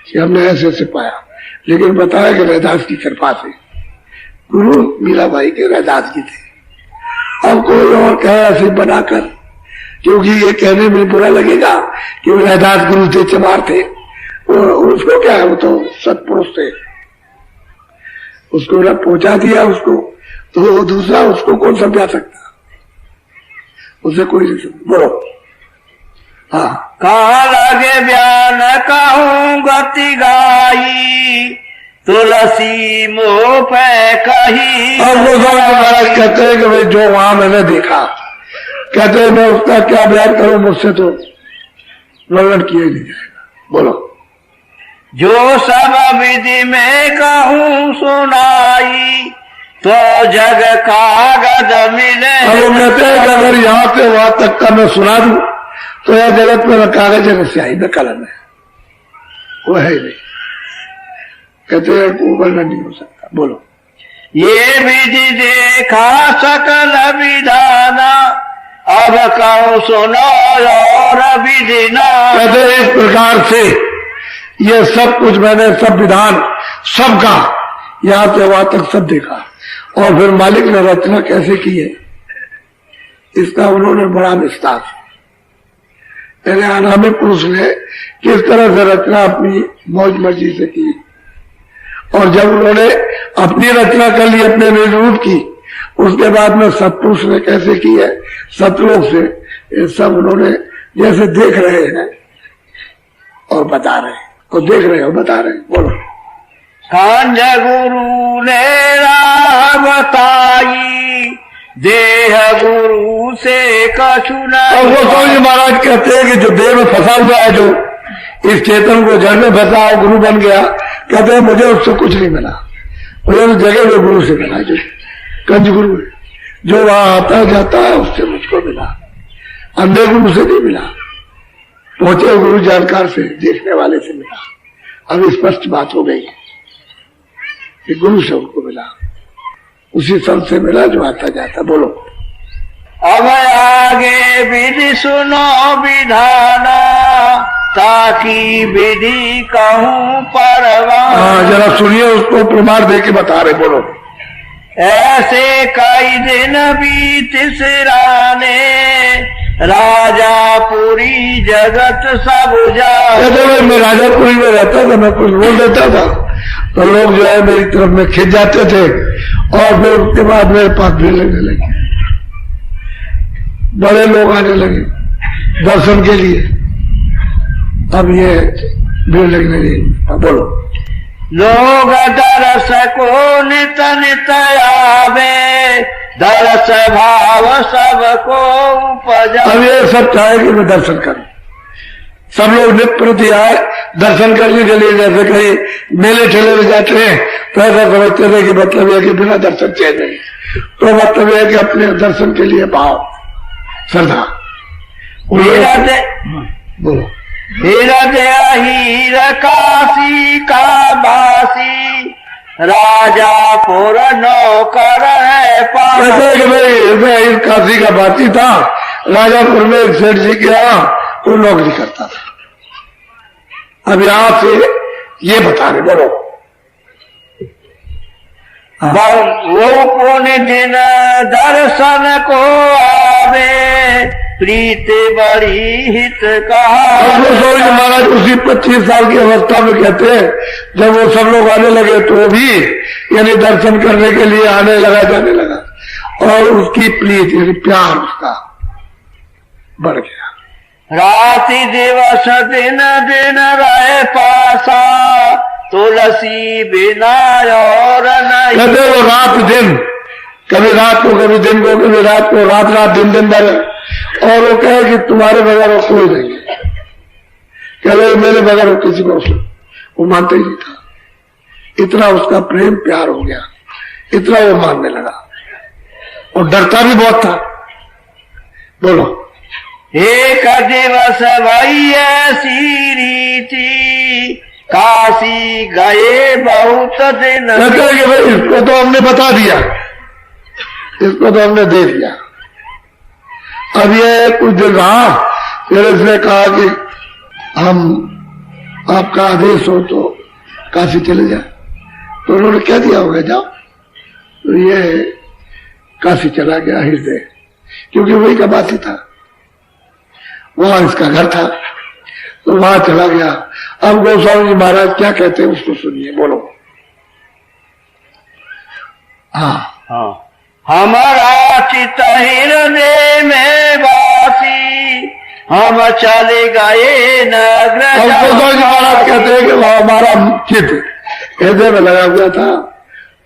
कि हमने ऐसे ऐसे पाया। लेकिन बताया कि रैदास की कृपा से, गुरु मीराबाई के रैदास की थे। अब कोई और कहे ऐसे बनाकर, क्योंकि ये कहने में बुरा लगेगा कि वो रैदास गुरु थे, चमार थे, उसको क्या है, वो तो सत्पुरुष थे। उसको न पहुंचा दिया उसको, तो वो दूसरा उसको कौन समझा सकता? उसे कोई नहीं समझ। बोलो। हाँ। कहा लगे बयान कहूँ गति गाई, तुलसी मोह पे कही। अब वो महाराज कहते हैं कि भाई जो वहां मैंने देखा, कहते हैं मैं उसका क्या बयान करूं, मुझसे तो वर्णन किया नहीं जाएगा। बोलो। जो सब विधि में कहूँ सुनाई, तो जग कागज मिले। अब वो कहते हैं कि अगर यहाँ से वहां तक का मैं सुना दूं तो यह जगत में न कागज है, न स्याही, न कलम है, वो है ही नहीं। कहते हैं वो वर्णन नहीं हो सकता। बोलो। ये विधि देखा सकल विधाना, अब कहूँ सुनो और विधि ना। कहते हैं इस प्रकार से ये सब कुछ मैंने, सब विधान सबका यहां से वहां तक सब देखा। और फिर मालिक ने रचना कैसे की है इसका उन्होंने बड़ा विस्तार से, यानी अनामी पुरुष ने किस तरह से रचना अपनी मौज मर्जी से की। और जब उन्होंने अपनी रचना कर ली, अपने निरूप की, उसके बाद में सत्पुरुष ने कैसे की है सतलोक से, ये सब उन्होंने जैसे देख रहे हैं और बता रहे हैं, और देख रहे हैं और बता रहे हैं। बोलो। कांज गुरु ने राह बताई, देह गुरु से कछु और वो स्वामी जी महाराज कहते हैं कि जो देह में फंसा हुआ है, जो इस चेतन को जड़ में फंसा गुरु बन गया, कहते हैं मुझे उससे कुछ नहीं मिला, मुझे उस जगह में गुरु से मिला, जो कंज गुरु है, जो वहां आता जाता है उससे मुझको मिला, अंधे गुरु से नहीं मिला, पहुंचे गुरु जानकार से, देखने वाले से मिला। अब स्पष्ट बात हो गई कि गुरु से उनको मिला, उसी संत से मिला जो आता जाता। बोलो अब आगे विधि सुनो विधाना, ताकि विधि कहूँ परवाना। हाँ, जरा सुनिए, उसको प्रमाण दे के बता रहे। बोलो ऐसे कई दिन बीत सिराने, राजापुरी जगत सब जाने। मैं राजापुरी में रहता था, मैं कुछ बोल देता था तो लोग जो है मेरी तरफ में खिंच जाते थे, और फिर उसके बाद मेरे पास भीड़ लगने लगी, बड़े लोग आने लगे दर्शन के लिए। अब ये भीड़ लगने लगी। बोलो लोग दरस को नित नित आवे, दरस भाव सबको उपजा। अब ये सब चाहे कि मैं दर्शन करूं, सब लोग नित्य प्रति आए दर्शन करने के लिए। जैसे कहीं मेले ठेले में जाते हैं तो ऐसा समझते थे कि मतलब यह कि बिना दर्शन चैन नहीं, तो मतलब यह कि अपने दर्शन के लिए भाव श्रद्धा। बोलो हीर काशी का बासी, राजापुर नौकर है भाई काशी का बासी था, राजापुर में एक सेठ जी के यहाँ वो नौकरी करता था। अब यहां से ये बता रहे। बोलो वो कौन दिन दर्शन को आवे, प्रीत बड़ी हित कहा। महाराज उसी 25 साल की अवस्था में कहते हैं, जब वो सब लोग आने लगे तो भी यानी दर्शन करने के लिए आने लगा, जाने लगा, और उसकी प्रीत यानी प्यार उसका बढ़ गया। राति दिवस दिन दिन रहे पासा, तुलसी बिना और नहीं। कहते वो रात दिन, कभी रात को कभी दिन को, कभी रात को, रात रात दिन दिन भर, और वो कहे कि तुम्हारे बगैर वो कोई नहीं है। कह रहे मेरे बगैर वो किसी को, वो मानते ही नहीं था। इतना उसका प्रेम प्यार हो गया, इतना वो मानने लगा, और डरता भी बहुत था। बोलो एक दिवस भाई ऐसी रीति, काशी गए बहुत दिन। कहते कि भाई इसको तो हमने बता दिया, इसको तो हमने दे दिया। अब ये कुछ दिन रहा, फिर इसने कहा कि हम आपका आदेश हो तो काशी चले जाए। तो उन्होंने कह दिया होगा जाओ। तो ये काशी चला गया हृदय, क्योंकि वही का बासी था, वहां इसका घर था, तो वहां चला गया। अब गोस्वामी जी महाराज क्या कहते हैं उसको सुनिए। बोलो हाँ हमारा चित हृदय में वासी, हम चले गए नगर। गोस्वामी जी महाराज कहते हैं कि वह हमारा चित हृदय में लगा हुआ था,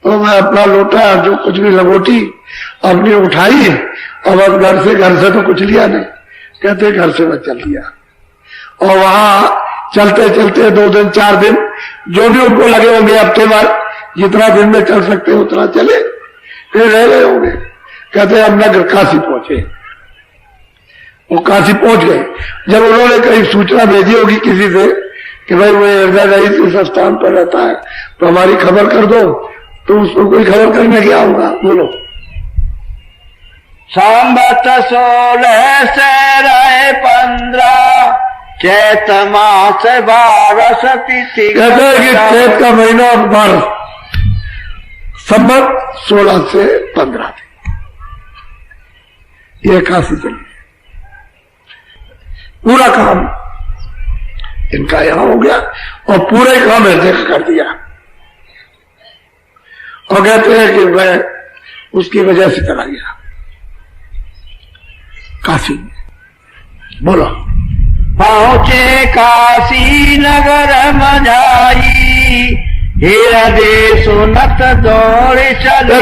तो मैं अपना लोटा जो कुछ भी लंगोटी अपनी उठाई, और बस घर से तो कुछ लिया नहीं। कहते घर से मैं चल दिया, और वहां चलते चलते 2 दिन 4 दिन जो भी उनको लगे होंगे, हफ्ते भर जितना दिन में चल सकते उतना चले, फिर रह गए होंगे। कहते हम नगर काशी पहुंचे। वो काशी पहुंच गए। जब उन्होंने कहीं सूचना भेजी होगी किसी से कि भाई वो हृदय इस स्थान पर रहता है, तो हमारी खबर कर दो, तो उसको कोई खबर करने क्या होगा। बोलो संबत 16 से रहे 15, चैत मास 12 तिथि। कहते हैं कि चैत का महीना 12, संबत 16 से 15 ये काशी चली। पूरा काम इनका यहां हो गया, और पूरे काम हृदय का कर दिया। और कहते हैं कि मैं उसकी वजह से चला गया काशी। बोलो पहुंचे काशी नगर मझाई, हृदय सुनत दौड़ चले।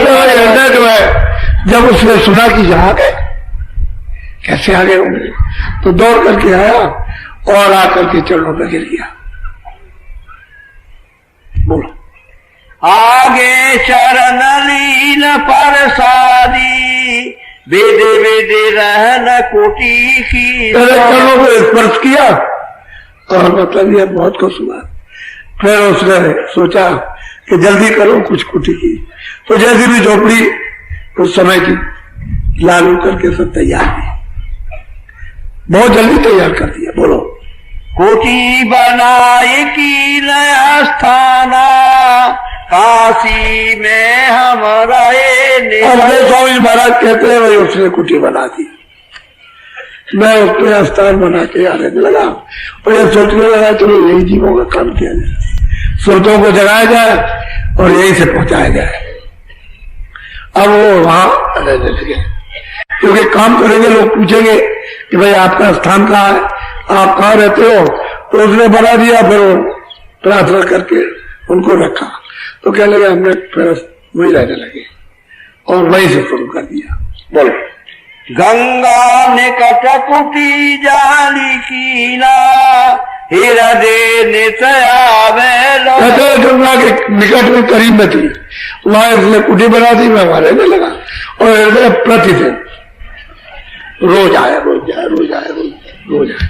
जब उसने सुना कि यहाँ गए, कैसे आ गए होंगे, तो दौड़ करके आया और आकर के चरणों पर गिर गया। बोलो। आगे चरण लीन परसादी, बेदे बेदे रहन कोटि की। चरणों को स्पर्श किया और मतलब यह बहुत खुश हुआ। फिर उसने सोचा कि जल्दी करो कुछ कुटी की, तो जैसी भी झोपड़ी उस समय की लालू करके सब तैयार की, बहुत जल्दी तैयार कर दिया। बोलो। कोटि बनाए की नया स्थाना, काशी में हमारा स्वामी महाराज कहते हैं भाई उसने कुटी बना दी। मैं उसमें स्थान बना के आने लगा और ये सोचने लगा चलो यही जीवों का काम किया जाए, स्रोतों को जगाया जाए और यहीं से पहुंचाया जाए। अब वो वहां रहने लगे, क्योंकि काम करेंगे लोग पूछेंगे कि भाई आपका स्थान कहाँ है, आप कहाँ रहते हो, तो उसने बना दिया। फिर वो प्रार्थना करके उनको रखा, तो कहने लगे हमने फिर वही रहने लगे और वहीं से शुरू कर दिया। बोलो। गंगा निकट कुटी जाली कीना, हृदय नित्यावे गंगा के निकट में करीब में थी, वहां इसने कुटी बना दी, मैं वहां रहने लगा और हृदय प्रतिदिन रोज आया रोज आया रोज आया रोज आया।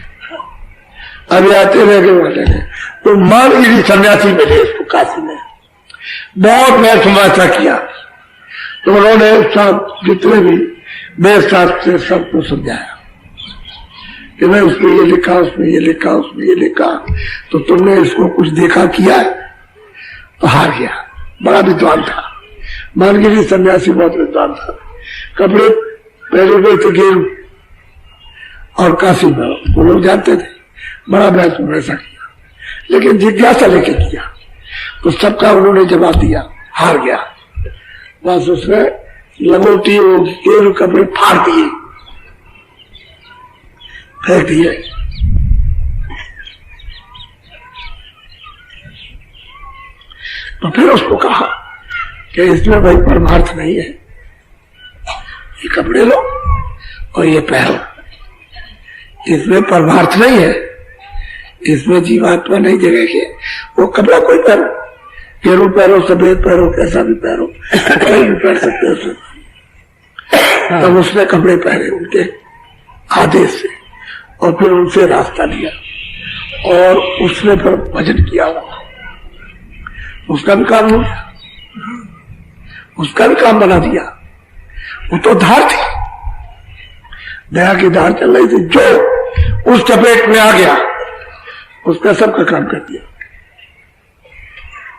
अभी आते रह गए वहां लगे तो मानगिरी सन्यासी मिले इसको काशी में, बहुत मैं समाचार किया तो उन्होंने सब जितने भी वेदशास्त्र से सबको समझाया कि मैं उसमें ये लिखा, उसमें ये लिखा, उसमें ये लिखा, तो तुमने इसको कुछ देखा किया है, तो हार गया। बड़ा विद्वान था, मानगिरी सन्यासी बहुत विद्वान था, कपड़े पहले हुए थे गेरू और काशी में वो लोग जानते थे, बड़ा बहस वैसा किया, लेकिन जिज्ञासा लेके किया तो सबका उन्होंने जवाब दिया, हार गया। बस उसने लंगोटी वो गेरू कपड़े फाड़ दिए, फेंक दिए। तो फिर उसको कहा कि इसमें भाई परमार्थ नहीं है, ये कपड़े लो और ये पहनो, इसमें परमार्थ नहीं है, इसमें जीवात्मा नहीं जगेगी। वो कपड़ा कोई पहनो, गेरू पहनो, सफेद पहनो, कैसा भी पहनो, कहीं भी पहन सकते हो। तब उसने कपड़े पहने उनके आदेश से और फिर उनसे रास्ता लिया और उसने फिर भजन किया, उसका भी काम हो गया, उसका भी काम बना दिया। वो तो धार थी, दया की धार चल रही थी, जो उस चपेट में आ गया उसका सबका काम कर दिया।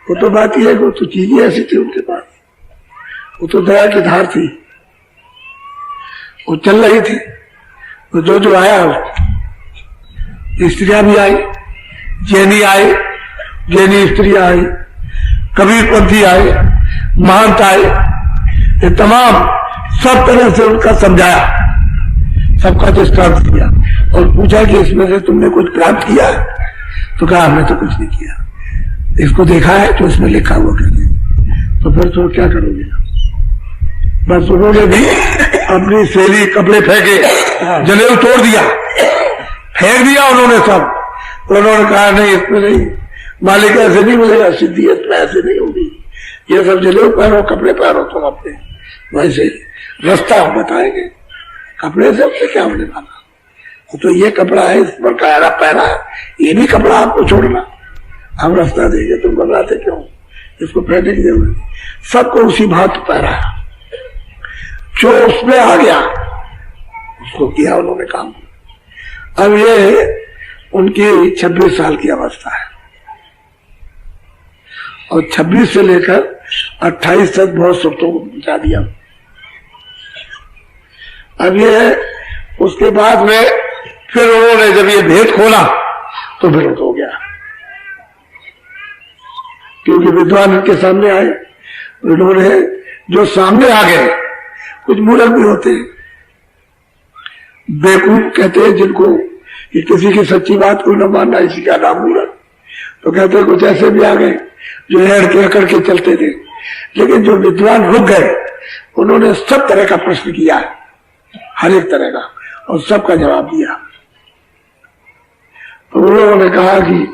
वो तो बात यह है कि वो तो चीजें ऐसी थी उनके पास, वो तो दया की धार थी, वो चल रही थी। तो जो जो आया स्त्रियां भी आई, जैनी आए, जैनी स्त्रियां आई, कबीरपंथी आए, महंत आए, ये तमाम सब तरह से उनका समझाया, सबका दृष्टांत दिया और पूछा कि इसमें से तुमने कुछ प्राप्त किया है? तो कहा हमने तो कुछ नहीं किया, इसको देखा है तो इसमें लिखा हुआ कहते। तो फिर तो क्या करोगे? बस उन्होंने भी अपनी शैली कपड़े फेंके, जनेऊ तोड़ दिया, फेंक दिया उन्होंने सब। तो उन्होंने कहा नहीं इसमें नहीं, मालिक ऐसे नहीं मिलेगा, सिद्धि इसमें ऐसे नहीं होगी, ये सब जनेऊ पहनो, कपड़े पहनो तुम अपने, वैसे रास्ता हम बताएंगे, कपड़े से अपने क्या होने वाला। तो ये कपड़ा है, इस पर कायरा पहना है, ये भी कपड़ा आपको छोड़ना, हम रास्ता देंगे, तुम घबराते क्यों, इसको पहनने की जरूरत नहीं। सबको उसी भात पहना है, जो उसमें आ गया उसको किया उन्होंने काम। अब ये उनकी 26 साल की अवस्था है और 26 से लेकर 28 तक बहुत सुखों को पहुंचा दिया। अब ये उसके बाद में फिर उन्होंने जब ये भेद खोला तो फिर हो गया, क्योंकि विद्वान इनके सामने आए, उन्होंने जो सामने आ गए, कुछ मूर्ख भी होते हैं, बेवकूफ कहते हैं जिनको कि किसी की सच्ची बात को न मानना, इसी का नाम मूर्ख। तो कहते हैं कुछ ऐसे भी आ गए जो अड़ के अकड़ के चलते थे, लेकिन जो विद्वान रुक गए उन्होंने सब तरह का प्रश्न किया, हर एक तरह का, और सबका जवाब दिया। तो उन लोगों ने कहा कि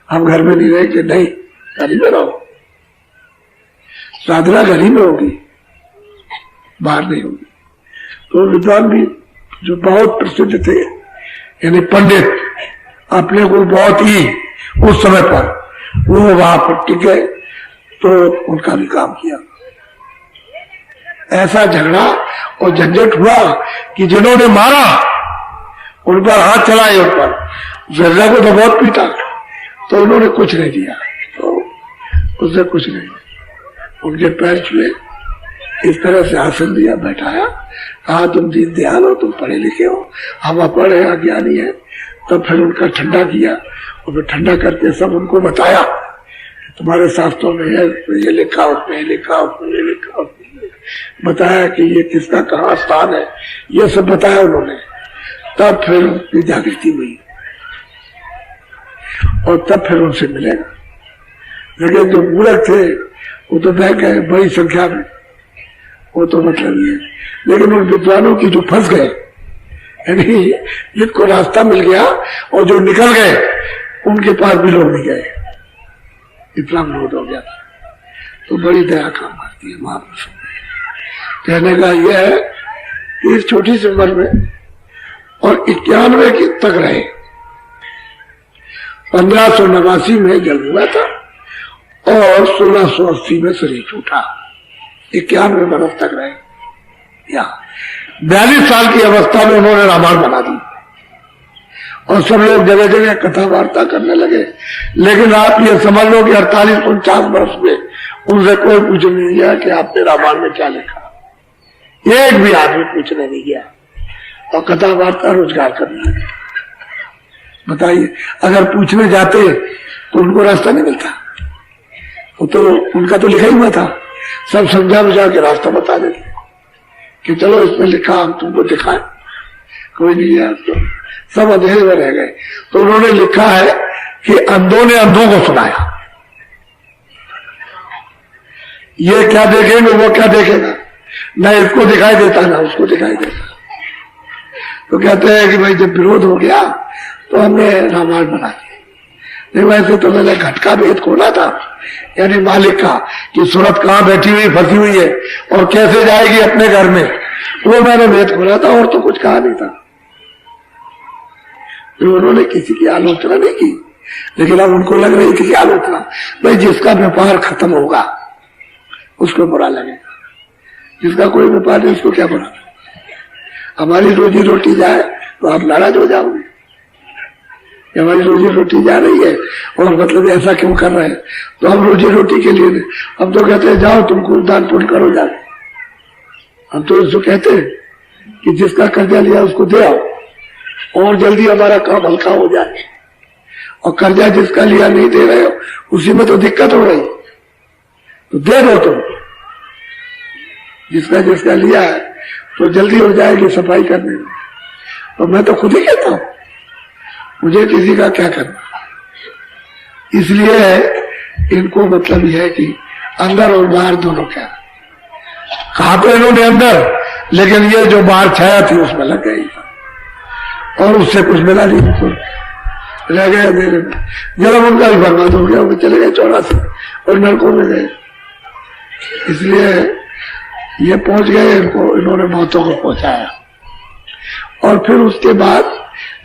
हम घर में नहीं रहेंगे। नहीं, घर में रहो, साधना घर ही में होगी, बाहर नहीं होगी। तो विद्वान भी जो बहुत प्रसिद्ध थे, यानी पंडित, अपने को बहुत ही उस समय पर वो वहां पर टिके, तो उनका भी काम किया। ऐसा झगड़ा और झंझट हुआ कि जिन्होंने मारा उन पर हाथ चलाए, उन पर जर्रा को तो बहुत पीटा, तो उन्होंने कुछ नहीं दिया, तो उसने कुछ नहीं, उनके पैर छुए, इस तरह से आसन दिया, बैठाया, कहा तुम दीन दयाल हो, तुम पढ़े लिखे हो, हम अपढ़ है, अज्ञानी है। तब फिर उनका ठंडा किया, और फिर ठंडा करके सब उनको बताया, तुम्हारे शास्त्रों में है, ये लिखा, उसमें लिखा, उसमें ये लिखा, बताया कि ये किसका कहाँ स्थान है, ये सब बताया उन्होंने। तब फिर उनकी जागृति हुई, और तब फिर उनसे मिलेगा। लेकिन जो मूर्ख थे वो तो बह गए बड़ी संख्या में, वो तो मतलब ये, लेकिन उन विद्वानों की जो फंस गए, यानी जिनको रास्ता मिल गया और जो निकल गए, उनके पास भी लोग नहीं गए, इतना विरोध हो गया। तो बड़ी दया काम करती है महापुरुषों। कहने का यह है कि इस छोटी सी उम्र में और 91 की तक रहे, 1589 में जन्म हुआ था और 1680 में शरीर छूटा, 91 बरस तक रहे। या 42 साल की अवस्था में उन्होंने रामायण बना दी, और सब लोग जगह जगह कथा वार्ता करने लगे। लेकिन आप ये समझ लो कि 48-49 वर्ष में उनसे कोई पूछने नहीं गया कि आपने रामायण में क्या लिखा, एक भी आदमी पूछने नहीं गया, और कथा वार्ता रोजगार करना है। बताइए, अगर पूछने जाते तो उनको रास्ता नहीं मिलता, वो तो उनका तो लिखा ही हुआ था, सब समझा बुझा के रास्ता बता देते कि चलो इसमें लिखा, हम तुमको दिखाएं। कोई नहीं गया, तो सब अंधेरे में रह गए। तो उन्होंने लिखा है कि अंधों ने अंधों को सुनाया, ये क्या देखेंगे वो क्या देखेगा, ना इसको दिखाई देता ना उसको दिखाई देता। तो कहते हैं कि भाई जब विरोध हो गया तो हमने रामायण बना दिया। नहीं, वैसे तो मैंने घटका भेद खोला था, यानी मालिक का, कि सूरत कहाँ बैठी हुई फंसी हुई है और कैसे जाएगी अपने घर में, वो मैंने भेद खोला था, और तो कुछ कहा नहीं था। तो उन्होंने किसी की आलोचना नहीं की, लेकिन अब उनको लग रही थी कि आलोचना, भाई जिसका व्यापार खत्म होगा उसको बुरा लगेगा, जिसका कोई व्यापार नहीं उसको क्या बुरा। हमारी रोजी रोटी जाए तो आप नाराज हो जाओगे, हमारी रोजी रोटी जा रही है और मतलब ऐसा क्यों कर रहे हैं। तो हम रोजी रोटी के लिए नहीं, हम तो कहते हैं जाओ तुमको दान पुण्य करो जाके। हम तो इसको कहते हैं कि जिसका कर्जा लिया उसको दे आओ, और जल्दी हमारा काम हल्का हो जाए। और कर्जा जिसका लिया नहीं दे रहे हो, उसी में तो दिक्कत हो रही, तो दे दो तुम। जिसका जिसका लिया है तो जल्दी हो जाएगी सफाई करने में। तो मैं तो खुद ही कहता हूं, मुझे किसी का क्या करना। इसलिए इनको मतलब यह है कि अंदर और बाहर दोनों क्या, कहा तो इन्होंने अंदर, लेकिन ये जो बाहर छाया थी उसमें लग गई, और उससे कुछ मिला नहीं, तो रह गया मेरे में। जन्म उनका भी बर्बाद हो गया, वो चले गए 84 और नरकों में गए। इसलिए ये पहुंच गए, इनको इन्होंने मौतों को पहुंचाया। और फिर उसके बाद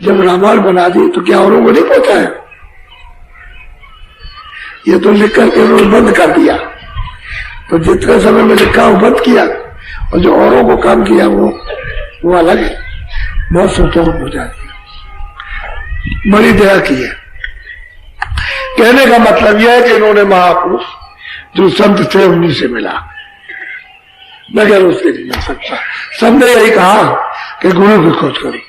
जब रामायण बना दी तो क्या औरों को नहीं पहुंचाया, ये तो लिख करके उन्होंने बंद कर दिया। तो जितने समय में लिखा वो बंद किया, और जो औरों को काम किया वो अलग है, बहुत सोचों को पहुंचा दिया। बड़ी दया की है। कहने का मतलब यह है कि इन्होंने महापुरुष जो संत थे उन्हीं से मिला, मगर उससे नहीं मिल सकता। सबने यही कहा कि गुरु की खोज करो,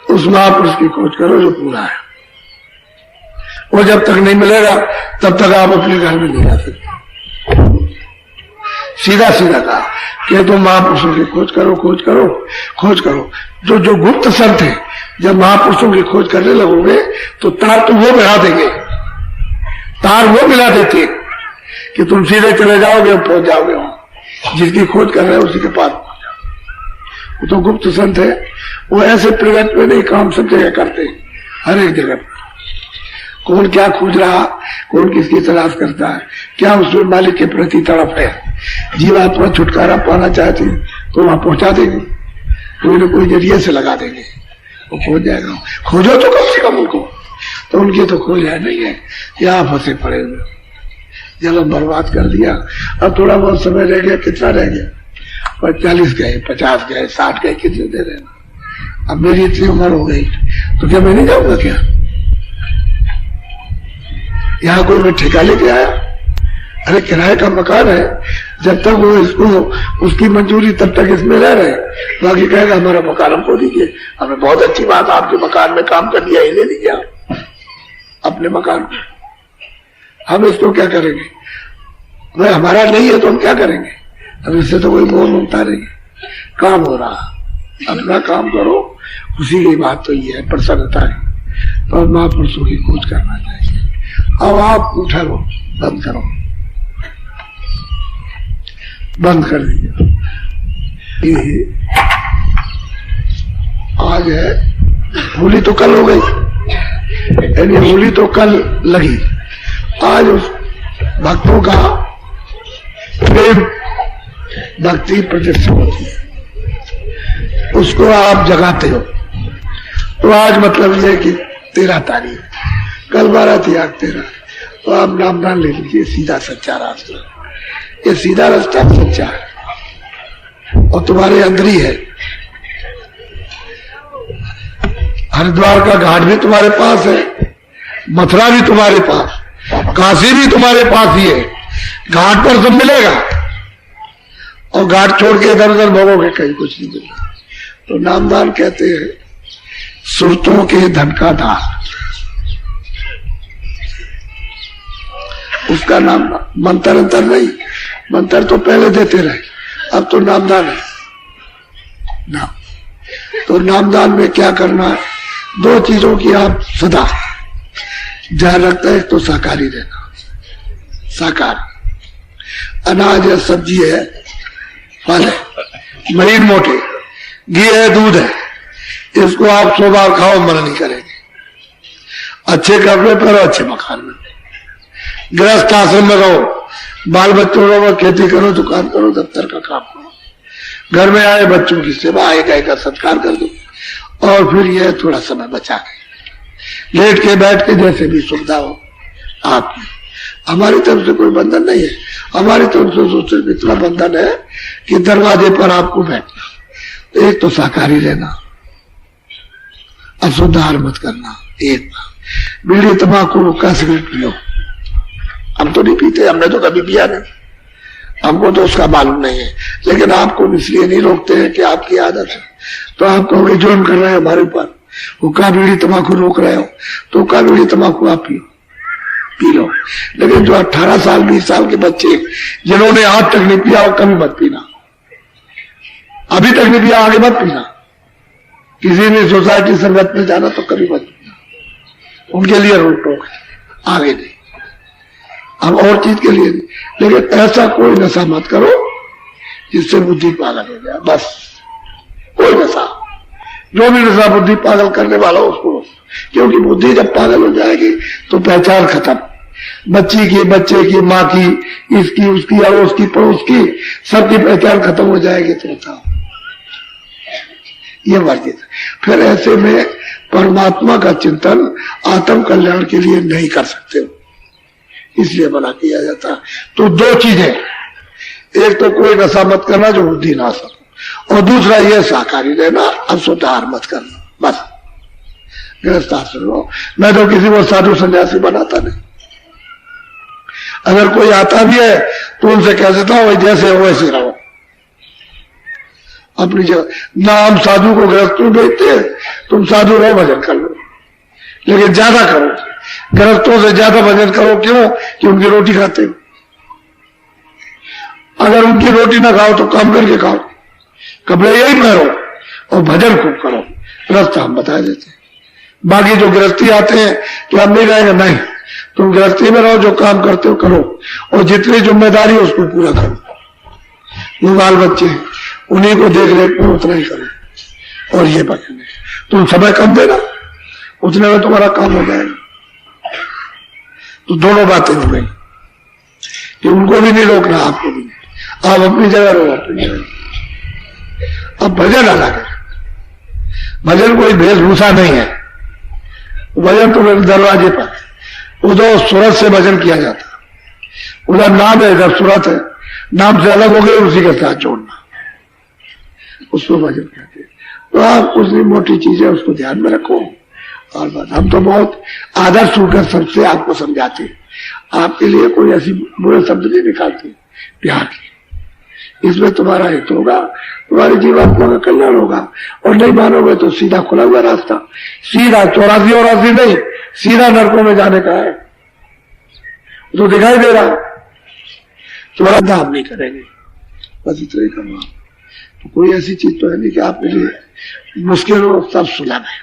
उस महापुरुष की खोज करो जो पूरा है। वो जब तक नहीं मिलेगा तब तक आप अपने घर में नहीं आ सकते। सीधा सीधा कहा कि तुम महापुरुषों की खोज करो, खोज करो, खोज करो। जो गुप्त संत है, जब महापुरुषों की खोज करने लगोगे तो तार तो वो मिला देंगे, तार वो मिला देते कि तुम सीधे चले जाओगे और पहुंच जाओगे वहां। जिसकी खोज कर रहे हैं उसी के पास पहुंच जाओ। वो तो गुप्त संत है, वो ऐसे प्रगट में नहीं, काम सब जगह करते, हर एक जगह। कौन क्या खोज रहा, कौन किसकी तलाश करता है, क्या उसमें मालिक के प्रति तड़प है, जीवात्मा छुटकारा पाना चाहती तो वहां पहुंचा देंगे, कोई ना कोई जरिए से लगा देंगे, वो खोज जाएगा। खोजो तो कम से कम उनको, तो उनकी तो खोज है नहीं है, यहाँ फंसे पड़े हुए, जब बर्बाद कर दिया। अब थोड़ा बहुत समय रह गया, कितना रह गया, 40 गए, 50 गए, 60 गए, कितने दे रहे। अब मेरी इतनी उम्र हो गई तो क्या मैं नहीं जाऊंगा क्या? यहाँ कोई मैं ठेका लेके आया? अरे किराए का मकान है, जब तक वो इसको उसकी मंजूरी तब तक इसमें रह रहे, बाकी कहेगा हमारा मकान हमको दीजिए। हमें बहुत अच्छी बात, आपके मकान में काम कर लिया, इन्हें दीजिए आप अपने मकान को। हम इसको क्या करेंगे? भाई हमारा नहीं है तो हम क्या करेंगे? अब इससे तो कोई मोह उतारेंगे। काम हो रहा, अपना काम करो, खुशी की बात तो ये है, प्रसन्नता है। तो महापुरुषों की खोज करना चाहिए। अब आप उठा लो, बंद करो, बंद कर दीजिए। आज है होली, तो कल हो गई, यानी होली तो कल लगी। आज उस भक्तों का प्रेम भक्ति प्रतिष्ठा होती है, उसको आप जगाते हो। तो आज मतलब ये कि 13 तारीख, कल 12 थी, आज 13, तो आप नाम दान ले लीजिए, सीधा सच्चा रास्ता। ये सीधा रास्ता सच्चा है और तुम्हारे अंदर ही है। हरिद्वार का घाट भी तुम्हारे पास है, मथुरा भी तुम्हारे पास, काशी भी तुम्हारे पास ही है। घाट पर सब मिलेगा और घाट छोड़ के इधर उधर भोगोगे, कहीं कुछ नहीं मिलेगा। तो नामदान कहते हैं सुरतों के धन का दान। उसका नाम मंत्र अंतर नहीं, मंत्र तो पहले देते रहे, अब तो नामदान है। नाम तो नामदान में क्या करना है? 2 चीजों की आप सदा ध्यान रखते हैं। तो शाकाहारी रहना, शाकाहारी, अनाज है, सब्जी है, फल है, महीन मोटे, घी है, दूध है, इसको आप 100 बार खाओ, मना नहीं करेंगे। अच्छे कपड़े पहनो, अच्छे मकान में, गृहस्थ आश्रम में रहो, बाल बच्चों को खेती करो, दुकान करो, दफ्तर का काम करो, घर में आए बच्चों की सेवा, एक एक का सत्कार कर दो, और फिर यह थोड़ा समय बचा के लेट के बैठ के जैसे भी सुविधा हो आपकी। हमारी तरफ से कोई बंधन नहीं है, हमारी तरफ से सिर्फ इतना बंधन है कि दरवाजे पर आपको बैठना। एक तो शाकाहारी रहना, अशुद्ध आहार मत करना, एक बीड़ी तंबाकू का सिगरेट पियो। हम तो नहीं पीते, हमने तो कभी पिया नहीं, हमको तो उसका मालूम नहीं है, लेकिन आपको इसलिए नहीं रोकते हैं कि आपकी आदत है। तो आप कहोगे जुर्म कर रहे हैं हमारे ऊपर, हुक्का बीड़ी तंबाकू रोक रहे हो, तो हुक्का बीड़ी तंबाकू आप पी लो, लेकिन जो 18 साल 20 साल के बच्चे जिन्होंने आज तक नहीं पिया, वो कभी मत पीना, अभी तक नहीं पिया, आगे मत पीना। किसी ने सोसाइटी संगत में जाना तो कभी मत पीना, उनके लिए रोक टोक, आगे नहीं। अब और चीज के लिए नहीं, लेकिन ऐसा कोई नशा मत करो जिससे बुद्धि पागल हो जाए, बस कोई नशा, जो भी नशा बुद्धि पागल करने वाला हो उसको, क्योंकि बुद्धि जब पागल हो जाएगी तो पहचान खत्म, बच्ची की, बच्चे की, माँ की, इसकी, उसकी, अड़ोस की, पड़ोस की, सबकी पहचान खत्म हो जाएगी। तो बताओ, ये वर्जित है। फिर ऐसे में परमात्मा का चिंतन आत्म कल्याण के लिए नहीं कर सकते हो, इसलिए मना किया जाता है। तो 2 चीजें, एक तो कोई नशा मत करना जो बुद्धि नाश हो, और दूसरा ये शाकाहारी रहना, अशुद्ध आहार मत करना, बस गृहस्थ आश्रम रहो। मैं तो किसी को साधु सन्यासी बनाता नहीं, अगर कोई आता भी है तो उनसे कह देता हूं जैसे हो वैसे रहो अपनी जगह। ना हम साधु को गृहस्थों भेजते हैं, तुम साधु रहो, भजन कर लो, लेकिन ज्यादा करो, गृहस्थों से ज्यादा भजन करो। क्यों? कि उनकी रोटी खाते हो, अगर उनकी रोटी ना खाओ तो काम करके खाओ, कपड़े यही पहनो और भजन खूब करो, रास्ता हम बता देते हैं। बाकी जो गृहस्थी आते हैं कि हम नहीं रहेंगे, नहीं, तुम गृहस्थी में रहो, जो काम करते हो करो, और जितनी जिम्मेदारी है उसको पूरा करो। वो बाल बच्चे उन्हीं को देख रेख में उतना ही करें और ये भजन है। तुम समय कम देना, उतने में तुम्हारा काम हो जाएगा। तो दोनों बातें हो गई कि उनको भी नहीं रोकना, आपको भी नहीं। आप अपनी जगह रहो, अपनी जगह। अब भजन अलग है, भजन कोई वेशभूषा नहीं है। भजन तो मेरे दरवाजे पर, उधर सूरत से भजन किया जाता, उधर नाम है, इधर सूरत है, नाम से अलग हो गए, उसी के साथ जोड़ना, उसको भजन कहते हैं। तो आप कुछ नहीं, मोटी चीजें उसको ध्यान में रखो। और बात हम तो बहुत आदर्श होकर सबसे आपको समझाते हैं, आपके लिए कोई ऐसी बुरे शब्द नहीं निकालते, प्यार की। इसमें तुम्हारा हित होगा, तुम्हारी जीवात्मा का कल्याण होगा। और नहीं मानोगे तो सीधा खुला हुआ रास्ता, सीधा 84 नहीं, सीधा नरकों में जाने का है, तो दिखाई दे रहा। तुम्हारा दाम नहीं करेंगे, बस इतना ही करना। तो कोई ऐसी चीज तो है नहीं कि आपके लिए मुश्किल हो, सब सुलभ है।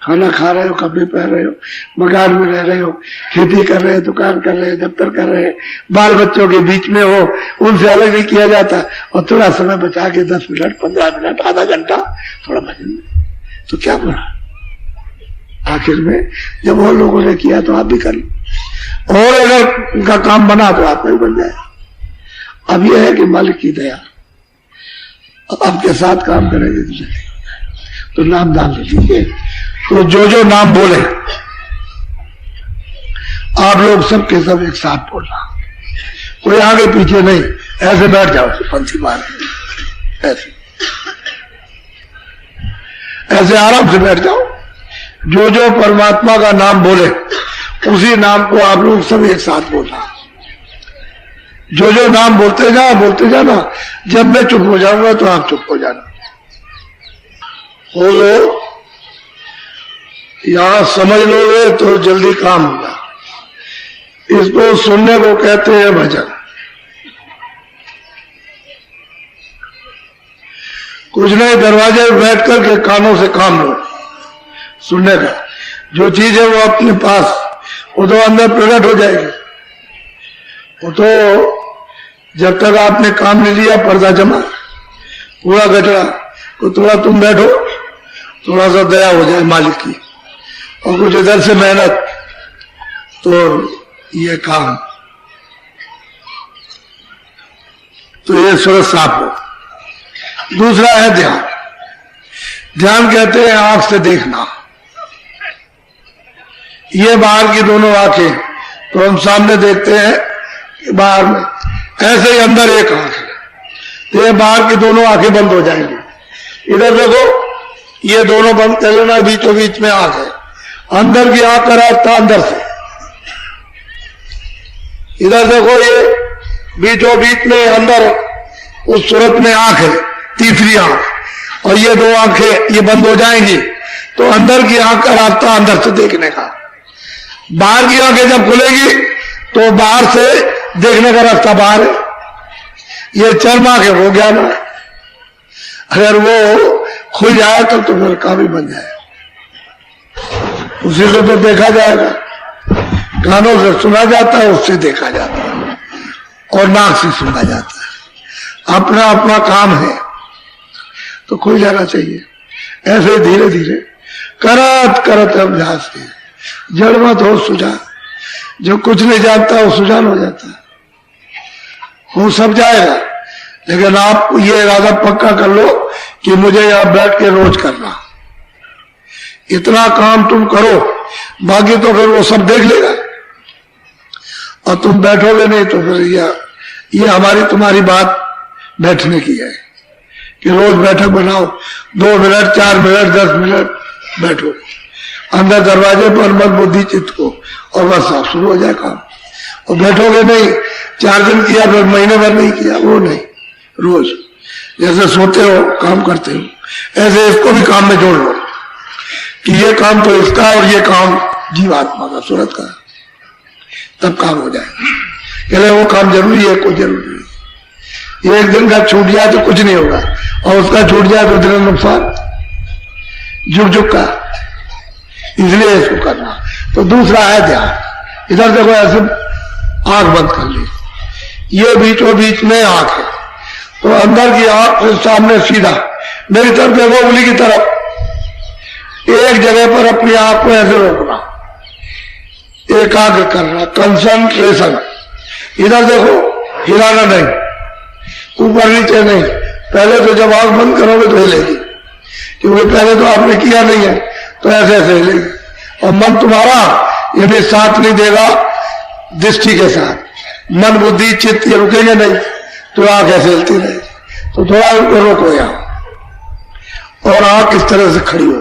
खाना खा रहे हो, कपड़े पहन रहे हो, मकान में रह रहे हो, खेती कर रहे हो, दुकान कर रहे हो, दफ्तर कर रहे हो, बाल बच्चों के बीच में हो, उनसे अलग नहीं किया जाता। और थोड़ा समय बचा के 10 मिनट, 15 मिनट, आधा घंटा थोड़ा भजन में, तो क्या बुरा। आखिर में जब और लोगों ने किया तो आप भी कर लो, और अगर उनका काम बना तो आप भी बन जाए। अब यह है कि मालिक की दया, आपके साथ काम करेंगे तो जल्दी हो जाए। तो नाम दान ले लीजिए। तो जो जो नाम बोले आप लोग सबके सब एक साथ बोलना, कोई आगे पीछे नहीं, ऐसे बैठ जाओ पंथी मार, ऐसे आराम से बैठ जाओ। जो जो परमात्मा का नाम बोले उसी नाम को आप लोग सब एक साथ बोलना। जो जो नाम बोलते जाना। जब मैं चुप हो जाऊंगा तो आप चुप हो जाना। बोलो, यहां समझ लोगे तो जल्दी काम होगा। इसको सुनने को कहते हैं भजन। कुछ नहीं, दरवाजे पर बैठ करके कानों से काम लो, सुनने का। जो चीज है वो अपने पास, वो तो अंदर प्रकट हो जाएगी। वो तो जब तक आपने काम नहीं लिया, पर्दा जमा, पूरा गटरा, तो थोड़ा तुम बैठो, थोड़ा सा दया हो जाए मालिक की, और कुछ इधर से मेहनत, तो ये काम, तो ये सूरत साफ हो। दूसरा है ध्यान। ध्यान कहते हैं आंख से देखना। ये बाहर की दोनों आंखें, तो हम सामने देखते हैं बाहर में, ऐसे ही अंदर एक आंख है, तो ये बाहर की दोनों आंखें बंद हो जाएंगी। इधर देखो, ये दोनों बंद कर लेना, बीचों बीच में आंख है, अंदर की आंख का रास्ता अंदर से। इधर देखो, ये बीचों बीच में अंदर उस सूरत में आंख है, तीसरी आंख, और ये दो आंखें ये बंद हो जाएंगी, तो अंदर की आंख का रास्ता अंदर से देखने का। बाहर की आंखें जब खुलेगी तो बाहर से देखने का रास्ता बाहर है। ये चर्म आंखें हो गया ना, अगर वो खुल जाए तो फिर काम ही बन जाए। उसी से तो देखा जाएगा, कानों से सुना जाता है, उससे देखा जाता है, और नाक से सुना जाता है। अपना अपना काम है तो खुल जाना चाहिए। ऐसे धीरे धीरे करत करत अभ्यास से जड़ मत हो सुजान। जो कुछ नहीं जानता वो सुजान हो जाता है, वो सब जाएगा। लेकिन आप ये इरादा पक्का कर लो कि मुझे यहां बैठ के रोज करना, इतना काम तुम करो, बाकी तो फिर वो सब देख लेगा। और तुम बैठोगे नहीं तो फिर ये हमारी तुम्हारी बात बैठने की है कि रोज बैठक बनाओ, 2 मिनट 4 मिनट 10 मिनट बैठो अंदर दरवाजे पर, मन बुद्धि चित्त को, और बस आप शुरू हो जाए काम। और बैठोगे नहीं, 4 दिन किया फिर महीने भर नहीं किया, वो नहीं, रोज जैसे सोते हो काम करते हो, ऐसे इसको भी काम में जोड़ लो कि ये काम तो इसका और ये काम जीवात्मा का, सूरत का, तब काम हो जाएगा। कहले वो काम जरूरी है, कोई जरूरी नहीं। एक दिन का छूट जाए तो कुछ नहीं होगा, और उसका छूट जाए तो दिन नुकसान झुक झुक का, इसलिए इसको करना। तो दूसरा है ध्यान। इधर देखो, ऐसे आंख बंद कर ली, ये बीचों बीच में आंख है, तो अंदर की आंख फिर सामने सीधा मेरी तरफ देखो, उंगली की तरफ। एक जगह पर अपनी आंख को ऐसे रोकना, एकाग्र करना, कंसंट्रेशन। इधर देखो, हिलाना नहीं, ऊपर नीचे नहीं। पहले तो जब आंख बंद करोगे तो हिलेगी, क्योंकि पहले तो आपने किया नहीं है, तो ऐसे ऐसे हिलेगी। और मन तुम्हारा यदि साथ नहीं देगा दृष्टि के साथ, मन बुद्धि चित्त ये रुकेंगे नहीं, तो आंख ऐसे हिलती रहेगी। तो थोड़ा उनको रोको यहाँ, और आंख इस तरह से खड़ी हो।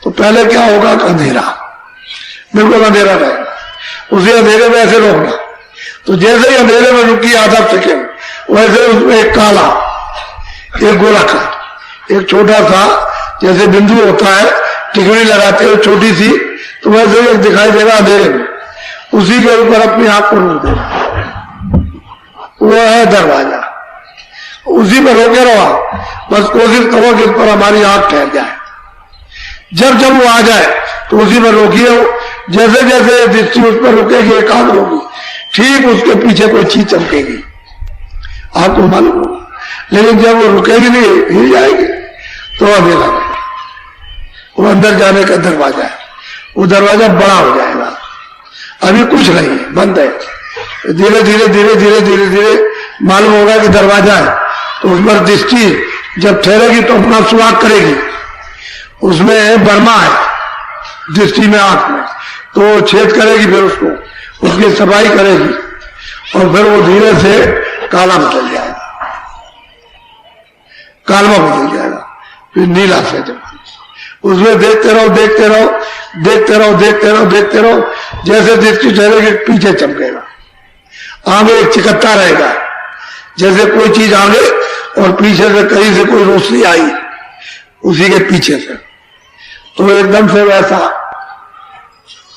तो पहले क्या होगा कि अंधेरा, बिल्कुल अंधेरा रहेगा, उसे अंधेरे में ऐसे रोकना। तो जैसे ही अंधेरे में रुकी आधा सेकेंड, वैसे उसमें एक काला, एक गोलाकार, एक छोटा सा जैसे बिंदु होता है, टिकड़ी लगाते हो छोटी सी, तो वैसे एक दिखाई देगा अंधेरे में, उसी के ऊपर अपनी आंख को रोक देना, वो है दरवाजा। उसी पर रोके रहो, बस कोशिश करो कि इस पर हमारी आंख ठहर जाए। जब जब वो आ जाए तो उसी पर रोकिए। जैसे जैसे दृष्टि उस पर रुकेगी, एकाग्र होगी, ठीक उसके पीछे कोई चीज चमकेगी, आपको मालूम होगा। लेकिन जब वो रुकेगी नहीं, हिल जाएगी, तो अंधेरा रहेगा। वो अंदर जाने का दरवाजा है, वो दरवाजा बड़ा हो जाएगा। अभी कुछ नहीं है, बंद है। धीरे धीरे धीरे धीरे धीरे धीरे मालूम होगा कि दरवाजा है, तो उस पर दृष्टि जब ठहरेगी तो अपना सुराग करेगी। उसमें बर्मा है दृष्टि में, आंख में, तो छेद करेगी, फिर उसको उसकी सफाई करेगी, और फिर वो धीरे से काला बदल जाएगा, कालमा बदल जाएगा, फिर नीला से जब उसमें देखते रहो देखते रहो देखते रहो देखते रहो देखते रहो, जैसे दृष्टि ठहरेगी पीछे चमकेगा। आगे एक चिकत्ता रहेगा, जैसे कोई चीज आगे और पीछे से कहीं से कोई रोशनी आई, उसी के पीछे से, तो एकदम से वैसा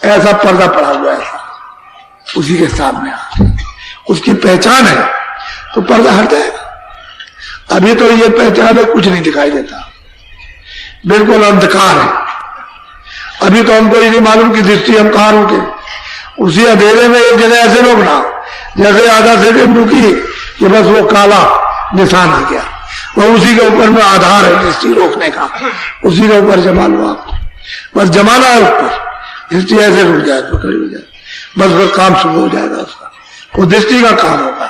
ऐसा पर्दा पड़ा हुआ है, उसी के सामने उसकी पहचान है, तो पर्दा हट जाएगा। अभी तो ये पहचान है, कुछ नहीं दिखाई देता, बिल्कुल अंधकार है। अभी तो हमको ये नहीं मालूम कि दृष्टि हम कहां रोके। उसी अंधेरे में एक जगह ऐसे रोकना, जैसे आधा सेकंड रुकी कि बस वो काला निशान आ गया, वो उसी के ऊपर में आधार है दृष्टि रोकने का, उसी के ऊपर जमा लो आपको, बस जमाना है ऊपर, दृष्टि ऐसे रुक जाए तो खड़ी हो जाए, बस वो काम शुरू हो जाएगा उसका। वो दृष्टि का काम होगा,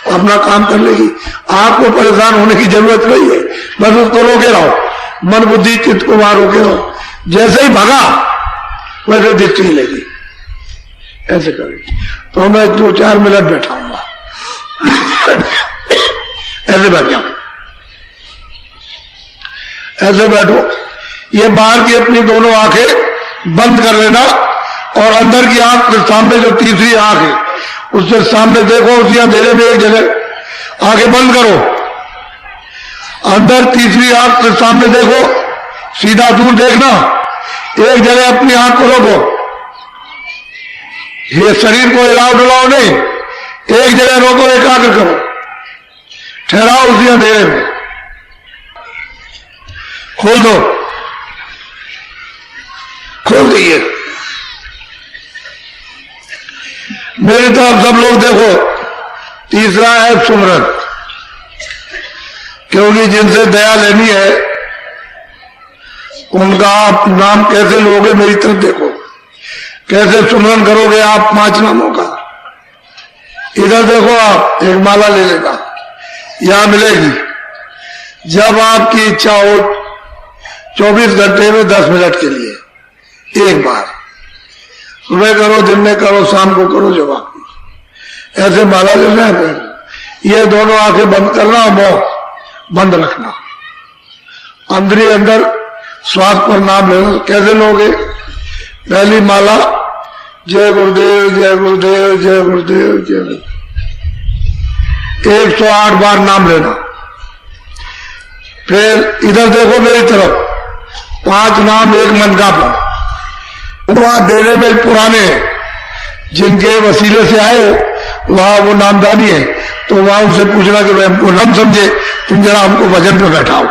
अपना काम कर लेगी, आपको परेशान होने की जरूरत नहीं है, बस उसको रोके रहो, मन बुद्धि चित्त को वहां रोके रहो। जैसे ही भगा वैसे दृष्टि लेगी, ऐसे करेगी। तो मैं 2-4 मिनट बैठाऊंगा, ऐसे बैठ जाओ, ऐसे बैठो। ये बाहर की अपनी दोनों आंखें बंद कर लेना, और अंदर की आंख सामने जो तीसरी आंख है उससे सामने देखो, उसी अंधेरे में एक जगह आंखें बंद करो, अंदर तीसरी आंख से सामने देखो, सीधा दूर देखना, एक जगह अपनी आंख को रोको, ये शरीर को हिलाओ डुलाओ नहीं, एक जगह रोको, एकाग्र करो, ठहराओ उसी अंधेरे में, खोल दो, खोल दीजिए। मेरी तरफ सब लोग देखो। तीसरा है सुमरन, क्योंकि जिनसे दया लेनी है उनका आप नाम कैसे लोगे, मेरी तरफ देखो, कैसे सुमरन करोगे आप 5 नामों का। इधर देखो, आप एक माला ले लेगा, यहां मिलेगी। जब आपकी इच्छा हो 24 घंटे में 10 मिनट के लिए एक बार, सुबह करो, दिन में करो, शाम को करो, जब आपकी ऐसे माला लेना है। ये दोनों आंखें बंद करना और मुंह बंद रखना, अंदर ही अंदर श्वास पर नाम लेना। कैसे लोगे? पहली माला जय गुरुदेव जय गुरुदेव जय गुरुदेव जय गुरुदेव, 108 बार नाम लेना। फिर इधर देखो मेरी तरफ, 5 नाम एक मन का पर वहां देने में पुराने जिनके वसीले से आए वहां वो नामदानी है, तो वहां उनसे पूछना कि भाई हमको नाम समझे, तुम जरा हमको वजन पे बैठाओ।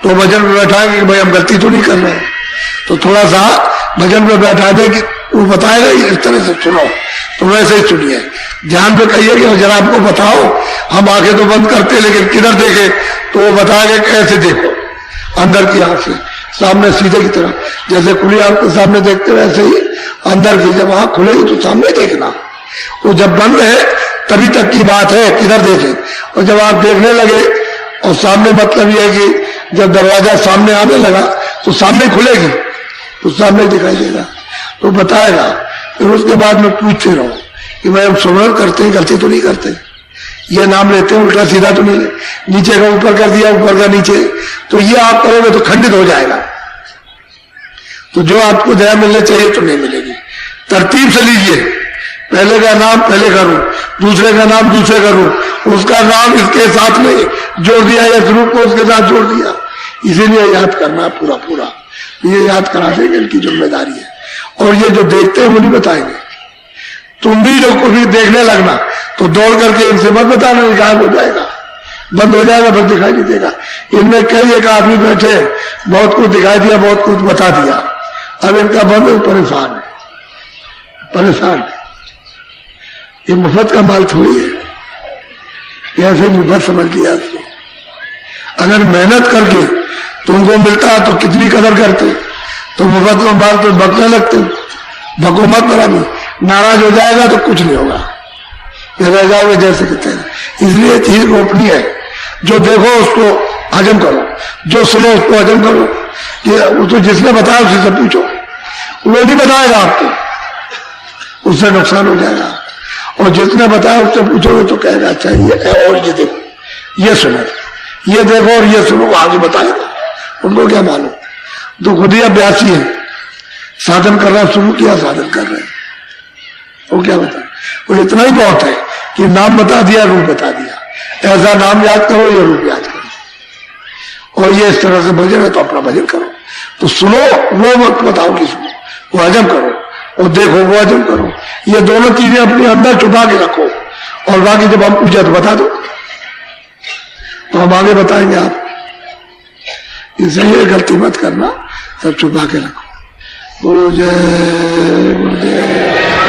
तो वजन पे बैठाएंगे कि भाई हम गलती तो नहीं कर रहे हैं, तो थोड़ा सा वजन पे बैठा दे कि वो बताएगा इस तरह से सुनो, तो वैसे ही सुनिए, ध्यान पे कहिए कि जरा आपको बताओ, हम आंखें तो बंद करते लेकिन किधर देखे, तो वो बताएंगे कैसे देखो, अंदर की आंख से सामने सीधे की तरफ, जैसे खुली आंख के सामने देखते वैसे ही अंदर की, जब आंख खुलेगी तो सामने देखना, वो जब बंद है तभी तक की बात है किधर देखे, और जब आप देखने लगे और सामने, मतलब ये है कि जब दरवाजा सामने आने लगा तो सामने खुलेगी, तो सामने दिखाई देगा, तो बताएगा। फिर उसके बाद में पूछते रहो कि भाई हम सुमरन करते हैं, गलती तो नहीं करते, ये नाम लेते हैं उल्टा सीधा तो नहीं, नीचे का ऊपर कर दिया, ऊपर का नीचे, तो ये आप करोगे तो खंडित हो जाएगा। तो जो आपको दया मिलनी चाहिए तो नहीं मिलेगी। तरतीब से लीजिए, पहले का नाम पहले का रूप, दूसरे का नाम दूसरे का रूप, उसका नाम इसके साथ में जोड़ दिया या रूप को उसके साथ जोड़ दिया, इसीलिए याद करना पूरा पूरा, ये याद करा देंगे, इनकी जिम्मेदारी है। और ये जो देखते हैं वो नहीं बताएंगे, तुम भी लोग को भी देखने लगना तो दौड़ करके इनसे मत बताना, गायब हो जाएगा, बंद हो जाएगा, बस दिखाई नहीं देगा। इनमें कई एक आदमी बैठे, बहुत कुछ दिखाई दिया, बहुत कुछ बता दिया, अब इनका बंद है, परेशान है, परेशान है। ये मुफ्त का माल थोड़ी है, ऐसे मुफ्त समझ लिया इसको। अगर मेहनत करके तुमको मिलता तो कितनी कदर करते, तो मुफ्त का माल तो बकने लगते, भको मत बराबर, नाराज हो जाएगा तो कुछ नहीं होगा, रह जाओगे जैसे कहते हैं। इसलिए चीज रोकनी है, जो देखो उसको हजम करो, जो सुनो उसको हजम करो। ये वो तो जिसने बताया उसी से पूछो, वो नहीं बताएगा आपको, उससे नुकसान हो जाएगा। और जिसने बताया उससे पूछोगे तो कहेगा अच्छा ये, और ये देखो, ये सुनो, ये देखो और ये सुनो, आगे बताएगा। उनको क्या मालूम, तो खुद ही अभ्यासी है, साधन करना शुरू किया, साधन कर रहे हैं, वो क्या बताए। और इतना ही बहुत है कि नाम बता दिया, रूप बता दिया, ऐसा नाम याद करो, ये रूप याद करो, और ये इस तरह से भजन है तो अपना भजन करो। तो सुनो वो मत बताओ कि सुनो, वो हजम करो, और देखो वो हजम करो। ये दोनों चीजें अपने अंदर छुपा के रखो, और बाकी जब हम पूछे तो बता दो, तो हम आगे बताएंगे आप। इसलिए गलती मत करना, सब छुपा के रखो। गुरु जय गुरुदेव।